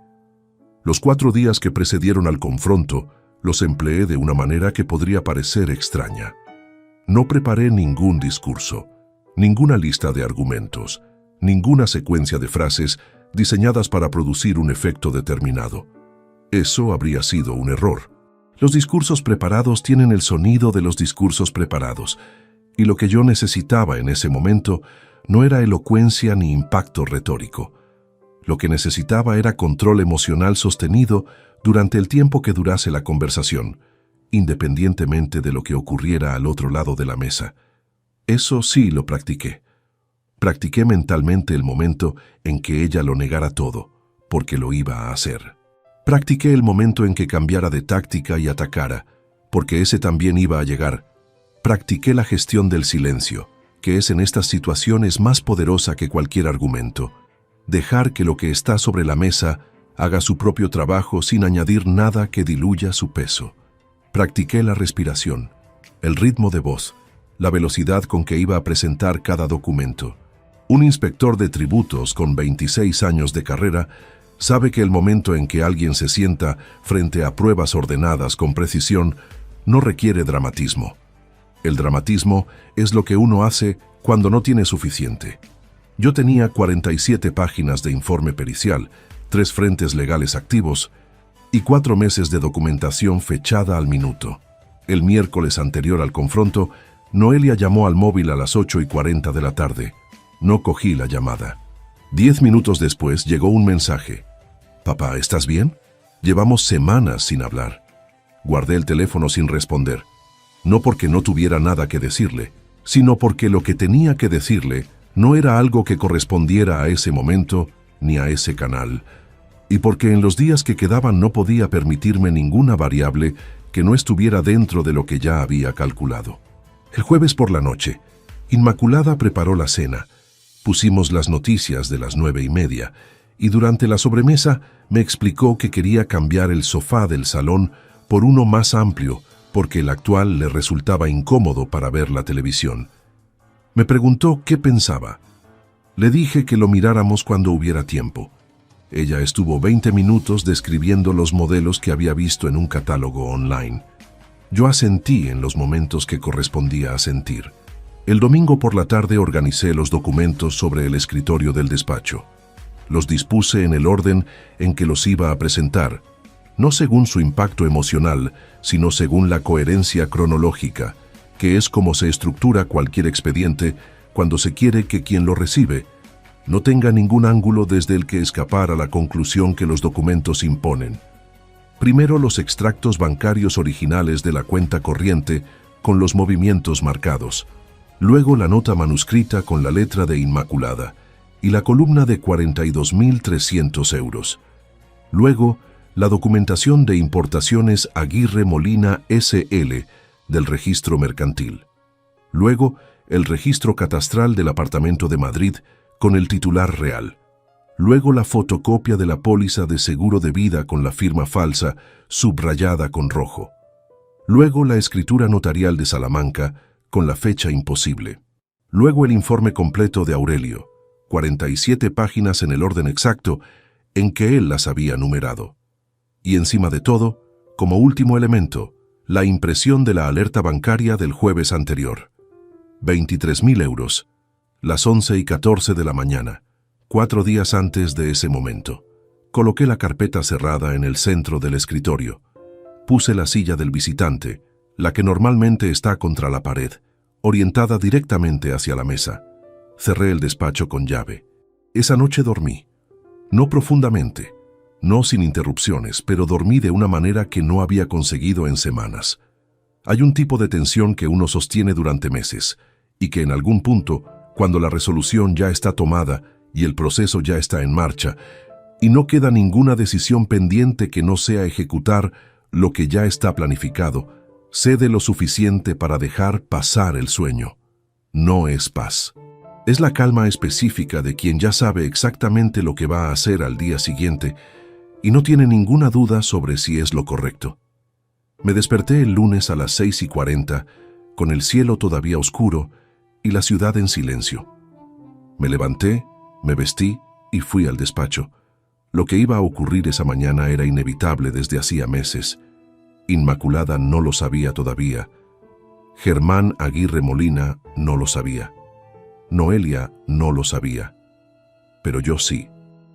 Los 4 días que precedieron al confronto los empleé de una manera que podría parecer extraña. No preparé ningún discurso, ninguna lista de argumentos, ninguna secuencia de frases diseñadas para producir un efecto determinado. Eso habría sido un error. Los discursos preparados tienen el sonido de los discursos preparados, y lo que yo necesitaba en ese momento no era elocuencia ni impacto retórico. Lo que necesitaba era control emocional sostenido durante el tiempo que durase la conversación, independientemente de lo que ocurriera al otro lado de la mesa. Eso sí lo practiqué. Practiqué mentalmente el momento en que ella lo negara todo, porque lo iba a hacer. Practiqué el momento en que cambiara de táctica y atacara, porque ese también iba a llegar. Practiqué la gestión del silencio, que es en estas situaciones más poderosa que cualquier argumento. Dejar que lo que está sobre la mesa haga su propio trabajo sin añadir nada que diluya su peso. Practiqué la respiración, el ritmo de voz, la velocidad con que iba a presentar cada documento. Un inspector de tributos con 26 años de carrera sabe que el momento en que alguien se sienta frente a pruebas ordenadas con precisión no requiere dramatismo. El dramatismo es lo que uno hace cuando no tiene suficiente. Yo tenía 47 páginas de informe pericial, 3 frentes legales activos y 4 meses de documentación fechada al minuto. El miércoles anterior al confronto, Noelia llamó al móvil a las 8:40 de la tarde. No cogí la llamada. 10 minutos después llegó un mensaje. «Papá, ¿estás bien? Llevamos semanas sin hablar». Guardé el teléfono sin responder. No porque no tuviera nada que decirle, sino porque lo que tenía que decirle no era algo que correspondiera a ese momento ni a ese canal, y porque en los días que quedaban no podía permitirme ninguna variable que no estuviera dentro de lo que ya había calculado. El jueves por la noche, Inmaculada preparó la cena. Pusimos las noticias de las 9:30, y durante la sobremesa me explicó que quería cambiar el sofá del salón por uno más amplio, porque el actual le resultaba incómodo para ver la televisión. Me preguntó qué pensaba. Le dije que lo miráramos cuando hubiera tiempo. Ella estuvo 20 minutos describiendo los modelos que había visto en un catálogo online. Yo asentí en los momentos que correspondía asentir. El domingo por la tarde organicé los documentos sobre el escritorio del despacho. Los dispuse en el orden en que los iba a presentar, no según su impacto emocional, sino según la coherencia cronológica, que es como se estructura cualquier expediente cuando se quiere que quien lo recibe no tenga ningún ángulo desde el que escapar a la conclusión que los documentos imponen. Primero los extractos bancarios originales de la cuenta corriente con los movimientos marcados, luego la nota manuscrita con la letra de Inmaculada y la columna de 42.300 euros. Luego, la documentación de importaciones Aguirre Molina S.L. del registro mercantil. Luego, el registro catastral del apartamento de Madrid con el titular real. Luego, la fotocopia de la póliza de seguro de vida con la firma falsa, subrayada con rojo. Luego, la escritura notarial de Salamanca con la fecha imposible. Luego, el informe completo de Aurelio, 47 páginas en el orden exacto en que él las había numerado. Y encima de todo, como último elemento, la impresión de la alerta bancaria del jueves anterior. 23.000 euros, las 11:14 de la mañana, 4 días antes de ese momento. Coloqué la carpeta cerrada en el centro del escritorio. Puse la silla del visitante, la que normalmente está contra la pared, orientada directamente hacia la mesa. Cerré el despacho con llave. Esa noche dormí. No profundamente, no sin interrupciones, pero dormí de una manera que no había conseguido en semanas. Hay un tipo de tensión que uno sostiene durante meses, y que en algún punto, cuando la resolución ya está tomada y el proceso ya está en marcha, y no queda ninguna decisión pendiente que no sea ejecutar lo que ya está planificado, cede lo suficiente para dejar pasar el sueño. No es paz. Es la calma específica de quien ya sabe exactamente lo que va a hacer al día siguiente y no tiene ninguna duda sobre si es lo correcto. Me desperté el lunes a las 6:40, con el cielo todavía oscuro y la ciudad en silencio. Me levanté, me vestí y fui al despacho. Lo que iba a ocurrir esa mañana era inevitable desde hacía meses. Inmaculada no lo sabía todavía. Germán Aguirre Molina no lo sabía. Noelia no lo sabía. Pero yo sí.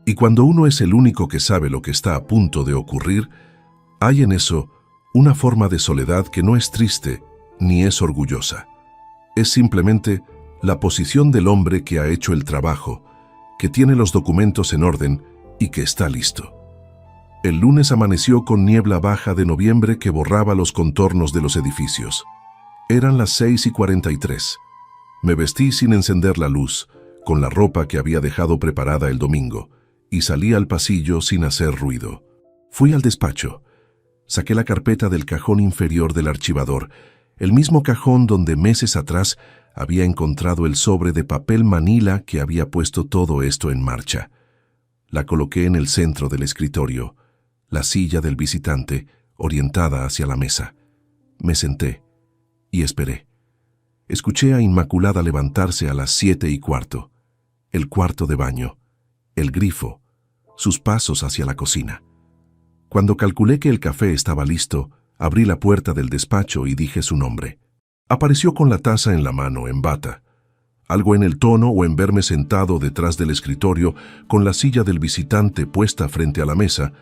Y cuando uno es el único que sabe lo que está a punto de ocurrir, hay en eso una forma de soledad que no es triste ni es orgullosa. Es simplemente la posición del hombre que ha hecho el trabajo, que tiene los documentos en orden y que está listo. El lunes amaneció con niebla baja de noviembre que borraba los contornos de los edificios. Eran las 6:43. Me vestí sin encender la luz, con la ropa que había dejado preparada el domingo, y salí al pasillo sin hacer ruido. Fui al despacho. Saqué la carpeta del cajón inferior del archivador, el mismo cajón donde meses atrás había encontrado el sobre de papel manila que había puesto todo esto en marcha. La coloqué en el centro del escritorio, la silla del visitante orientada hacia la mesa. Me senté y esperé. Escuché a Inmaculada levantarse a las 7:15, el cuarto de baño, el grifo, sus pasos hacia la cocina. Cuando calculé que el café estaba listo, abrí la puerta del despacho y dije su nombre. Apareció con la taza en la mano, en bata. Algo en el tono o en verme sentado detrás del escritorio con la silla del visitante puesta frente a la mesa,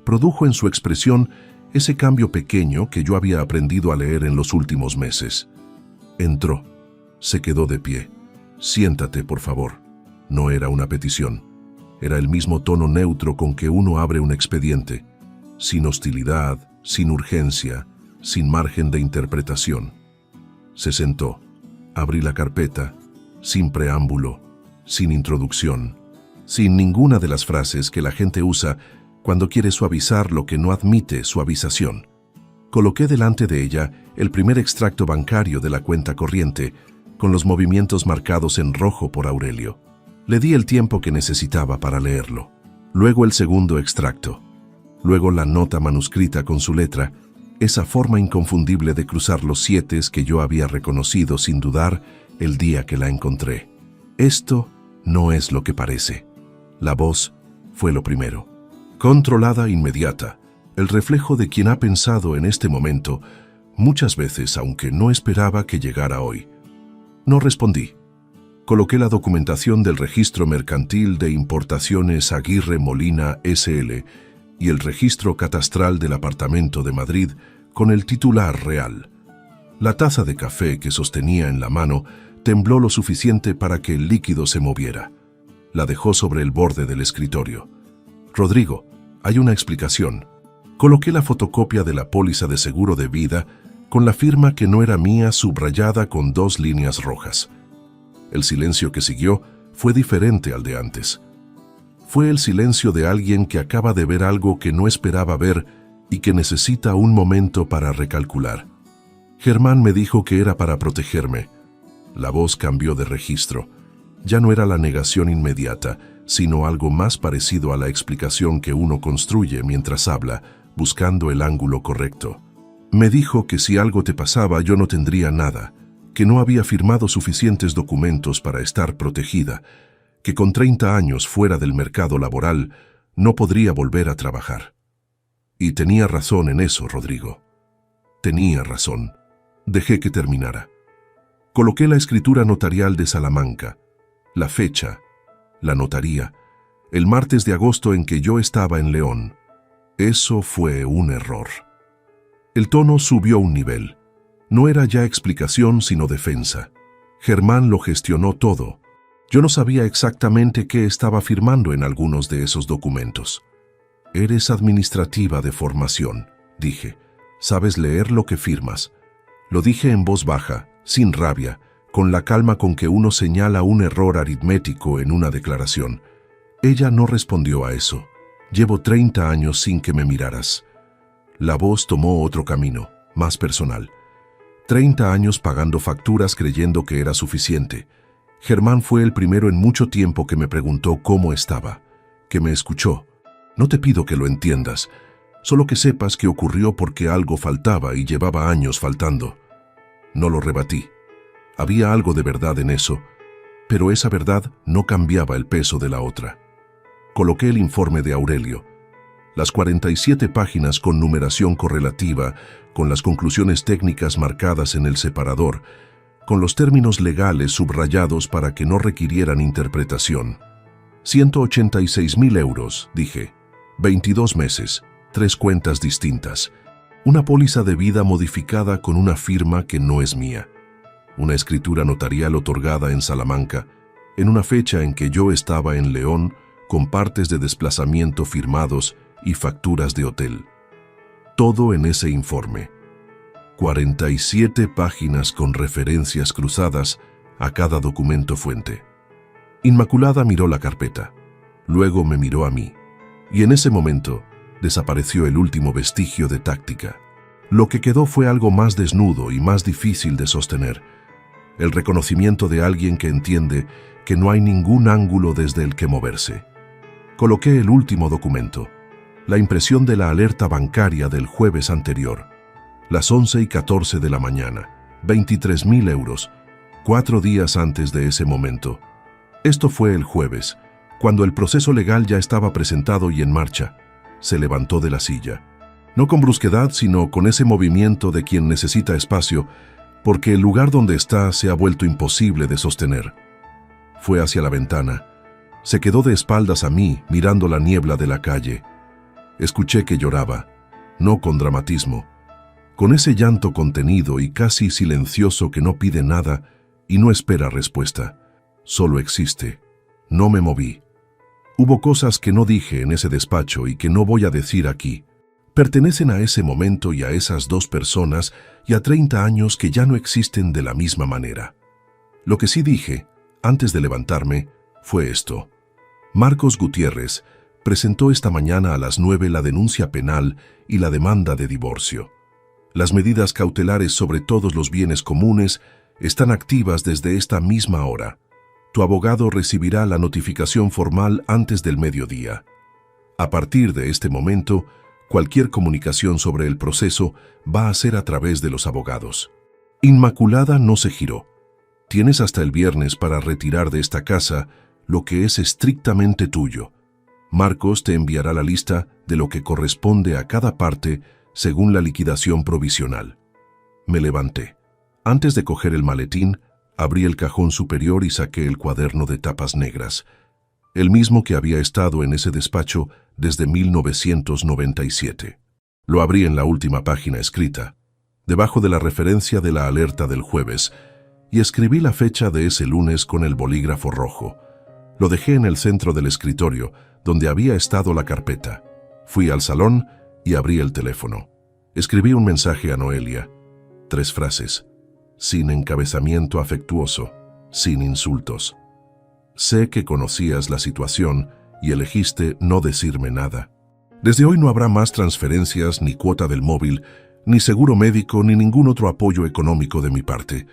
produjo en su expresión ese cambio pequeño que yo había aprendido a leer en los últimos meses. Entró. Se quedó de pie. «Siéntate, por favor». No era una petición. Era el mismo tono neutro con que uno abre un expediente, sin hostilidad, sin urgencia, sin margen de interpretación. Se sentó. Abrí la carpeta, sin preámbulo, sin introducción, sin ninguna de las frases que la gente usa cuando quiere suavizar lo que no admite suavización. Coloqué delante de ella el primer extracto bancario de la cuenta corriente, con los movimientos marcados en rojo por Aurelio. Le di el tiempo que necesitaba para leerlo. Luego el segundo extracto. Luego la nota manuscrita con su letra, esa forma inconfundible de cruzar los sietes que yo había reconocido sin dudar el día que la encontré. Esto no es lo que parece. La voz fue lo primero. Controlada inmediata, el reflejo de quien ha pensado en este momento muchas veces, aunque no esperaba que llegara hoy. No respondí. Coloqué la documentación del registro mercantil de importaciones Aguirre Molina S.L. y el registro catastral del apartamento de Madrid con el titular real. La taza de café que sostenía en la mano tembló lo suficiente para que el líquido se moviera. La dejó sobre el borde del escritorio. Rodrigo, hay una explicación. Coloqué la fotocopia de la póliza de seguro de vida con la firma que no era mía subrayada con 2 líneas rojas. El silencio que siguió fue diferente al de antes. Fue el silencio de alguien que acaba de ver algo que no esperaba ver y que necesita un momento para recalcular. Germán me dijo que era para protegerme. La voz cambió de registro. Ya no era la negación inmediata, sino algo más parecido a la explicación que uno construye mientras habla, buscando el ángulo correcto. Me dijo que si algo te pasaba yo no tendría nada, que no había firmado suficientes documentos para estar protegida, que con 30 años fuera del mercado laboral no podría volver a trabajar. Y tenía razón en eso, Rodrigo. Tenía razón. Dejé que terminara. Coloqué la escritura notarial de Salamanca, la fecha, la notaría, el martes de agosto en que yo estaba en León. Eso fue un error. El tono subió un nivel. No era ya explicación sino defensa. Germán lo gestionó todo. Yo no sabía exactamente qué estaba firmando en algunos de esos documentos. Eres administrativa de formación, dije. Sabes leer lo que firmas. Lo dije en voz baja, sin rabia, con la calma con que uno señala un error aritmético en una declaración. Ella no respondió a eso. Llevo 30 años sin que me miraras. La voz tomó otro camino, más personal. 30 años pagando facturas creyendo que era suficiente. Germán fue el primero en mucho tiempo que me preguntó cómo estaba, que me escuchó. No te pido que lo entiendas, solo que sepas que ocurrió porque algo faltaba y llevaba años faltando. No lo rebatí. Había algo de verdad en eso, pero esa verdad no cambiaba el peso de la otra. Coloqué el informe de Aurelio, las 47 páginas con numeración correlativa, con las conclusiones técnicas marcadas en el separador, con los términos legales subrayados para que no requirieran interpretación. 186.000 euros, dije. 22 meses, 3 cuentas distintas. Una póliza de vida modificada con una firma que no es mía. Una escritura notarial otorgada en Salamanca, en una fecha en que yo estaba en León, con partes de desplazamiento firmados y facturas de hotel. Todo en ese informe. 47 páginas con referencias cruzadas a cada documento fuente. Inmaculada miró la carpeta. Luego me miró a mí. Y en ese momento desapareció el último vestigio de táctica. Lo que quedó fue algo más desnudo y más difícil de sostener. El reconocimiento de alguien que entiende que no hay ningún ángulo desde el que moverse. Coloqué el último documento, la impresión de la alerta bancaria del jueves anterior. Las 11:14 de la mañana, 23.000 euros, 4 días antes de ese momento. Esto fue el jueves, cuando el proceso legal ya estaba presentado y en marcha. Se levantó de la silla. No con brusquedad, sino con ese movimiento de quien necesita espacio, porque el lugar donde está se ha vuelto imposible de sostener. Fue hacia la ventana. Se quedó de espaldas a mí, mirando la niebla de la calle. Escuché que lloraba, no con dramatismo, con ese llanto contenido y casi silencioso que no pide nada y no espera respuesta. Solo existe. No me moví. Hubo cosas que no dije en ese despacho y que no voy a decir aquí. Pertenecen a ese momento y a esas 2 personas y a 30 años que ya no existen de la misma manera. Lo que sí dije, antes de levantarme, fue esto. Marcos Gutiérrez presentó esta mañana a las 9 la denuncia penal y la demanda de divorcio. Las medidas cautelares sobre todos los bienes comunes están activas desde esta misma hora. Tu abogado recibirá la notificación formal antes del mediodía. A partir de este momento, cualquier comunicación sobre el proceso va a ser a través de los abogados. Inmaculada no se giró. Tienes hasta el viernes para retirar de esta casa lo que es estrictamente tuyo. Marcos te enviará la lista de lo que corresponde a cada parte según la liquidación provisional. Me levanté. Antes de coger el maletín, Abrí el cajón superior y saqué el cuaderno de tapas negras, el mismo que había estado en ese despacho desde 1997. Lo abrí en la última página escrita, debajo de la referencia de la alerta del jueves, y escribí la fecha de ese lunes con el bolígrafo rojo. Lo dejé en el centro del escritorio, donde había estado la carpeta. Fui al salón y abrí el teléfono. Escribí un mensaje a Noelia. 3 frases. Sin encabezamiento afectuoso, sin insultos. Sé que conocías la situación y elegiste no decirme nada. Desde hoy no habrá más transferencias, ni cuota del móvil, ni seguro médico, ni ningún otro apoyo económico de mi parte.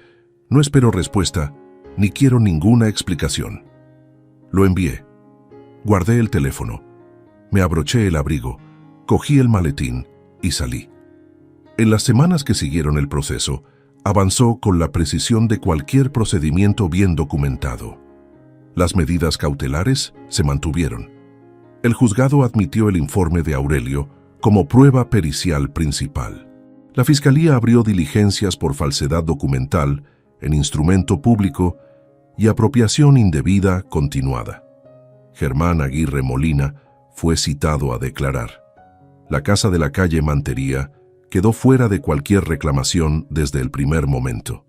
No espero respuesta, ni quiero ninguna explicación. Lo envié. Guardé el teléfono. Me abroché el abrigo, cogí el maletín y salí. En las semanas que siguieron el proceso, avanzó con la precisión de cualquier procedimiento bien documentado. Las medidas cautelares se mantuvieron. El juzgado admitió el informe de Aurelio como prueba pericial principal. La Fiscalía abrió diligencias por falsedad documental en instrumento público y apropiación indebida continuada. Germán Aguirre Molina fue citado a declarar. La casa de la calle Mantería quedó fuera de cualquier reclamación desde el primer momento.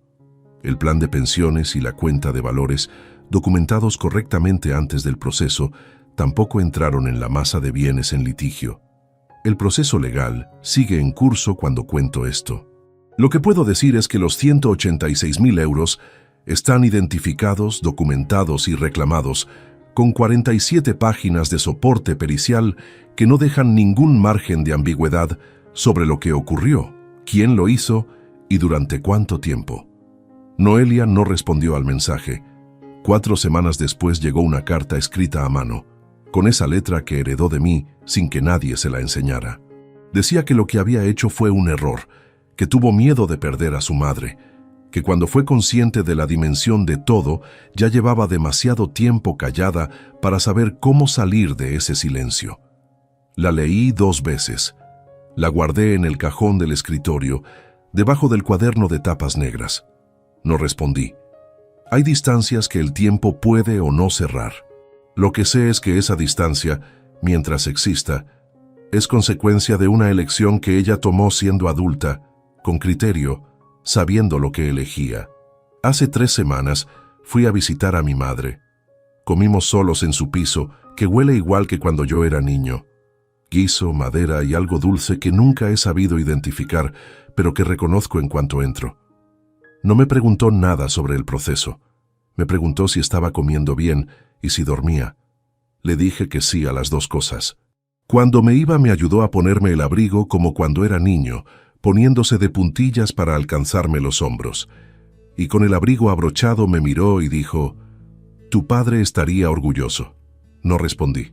El plan de pensiones y la cuenta de valores, documentados correctamente antes del proceso, tampoco entraron en la masa de bienes en litigio. El proceso legal sigue en curso cuando cuento esto. Lo que puedo decir es que los 186.000 euros están identificados, documentados y reclamados, con 47 páginas de soporte pericial que no dejan ningún margen de ambigüedad sobre lo que ocurrió, quién lo hizo y durante cuánto tiempo. Noelia no respondió al mensaje. 4 semanas después llegó una carta escrita a mano, con esa letra que heredó de mí sin que nadie se la enseñara. Decía que lo que había hecho fue un error, que tuvo miedo de perder a su madre, que cuando fue consciente de la dimensión de todo, ya llevaba demasiado tiempo callada para saber cómo salir de ese silencio. La leí 2 veces. La guardé en el cajón del escritorio, debajo del cuaderno de tapas negras. No respondí. Hay distancias que el tiempo puede o no cerrar. Lo que sé es que esa distancia, mientras exista, es consecuencia de una elección que ella tomó siendo adulta, con criterio, sabiendo lo que elegía. Hace 3 semanas fui a visitar a mi madre. Comimos solos en su piso, que huele igual que cuando yo era niño. Guiso, madera y algo dulce que nunca he sabido identificar, pero que reconozco en cuanto entro. No me preguntó nada sobre el proceso. Me preguntó si estaba comiendo bien y si dormía. Le dije que sí a las 2 cosas. Cuando me iba me ayudó a ponerme el abrigo como cuando era niño, poniéndose de puntillas para alcanzarme los hombros. Y con el abrigo abrochado me miró y dijo, «Tu padre estaría orgulloso». No respondí.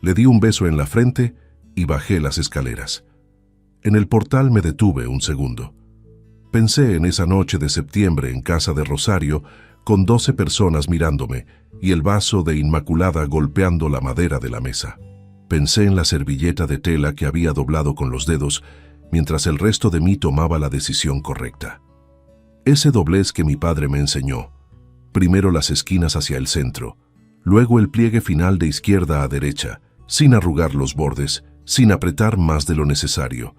Le di un beso en la frente y bajé las escaleras. En el portal me detuve un segundo. Pensé en esa noche de septiembre en casa de Rosario, con 12 personas mirándome y el vaso de Inmaculada golpeando la madera de la mesa. Pensé en la servilleta de tela que había doblado con los dedos, mientras el resto de mí tomaba la decisión correcta. Ese doblez que mi padre me enseñó, primero las esquinas hacia el centro, luego el pliegue final de izquierda a derecha, sin arrugar los bordes, sin apretar más de lo necesario.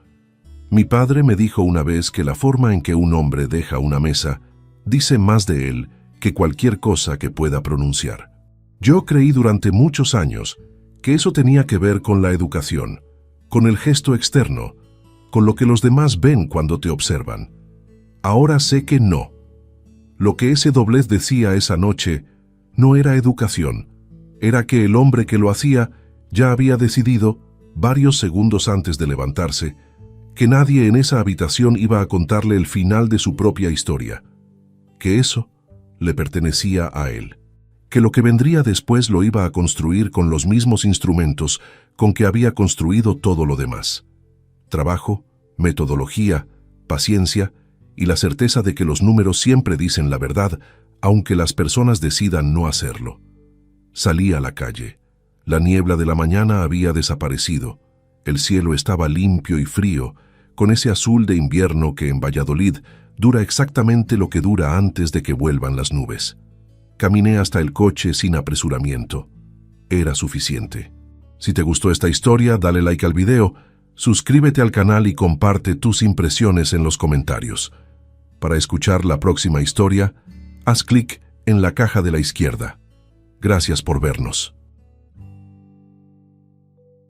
Mi padre me dijo una vez que la forma en que un hombre deja una mesa dice más de él que cualquier cosa que pueda pronunciar. Yo creí durante muchos años que eso tenía que ver con la educación, con el gesto externo, con lo que los demás ven cuando te observan. Ahora sé que no. Lo que ese doblez decía esa noche no era educación, era que el hombre que lo hacía ya había decidido, varios segundos antes de levantarse, que nadie en esa habitación iba a contarle el final de su propia historia, que eso le pertenecía a él, que lo que vendría después lo iba a construir con los mismos instrumentos con que había construido todo lo demás. Trabajo, metodología, paciencia y la certeza de que los números siempre dicen la verdad, aunque las personas decidan no hacerlo. Salí a la calle. La niebla de la mañana había desaparecido. El cielo estaba limpio y frío, con ese azul de invierno que en Valladolid, dura exactamente lo que dura antes de que vuelvan las nubes. Caminé hasta el coche sin apresuramiento. Era suficiente. Si te gustó esta historia, dale like al video, suscríbete al canal y comparte tus impresiones en los comentarios. Para escuchar la próxima historia, haz clic en la caja de la izquierda. Gracias por vernos.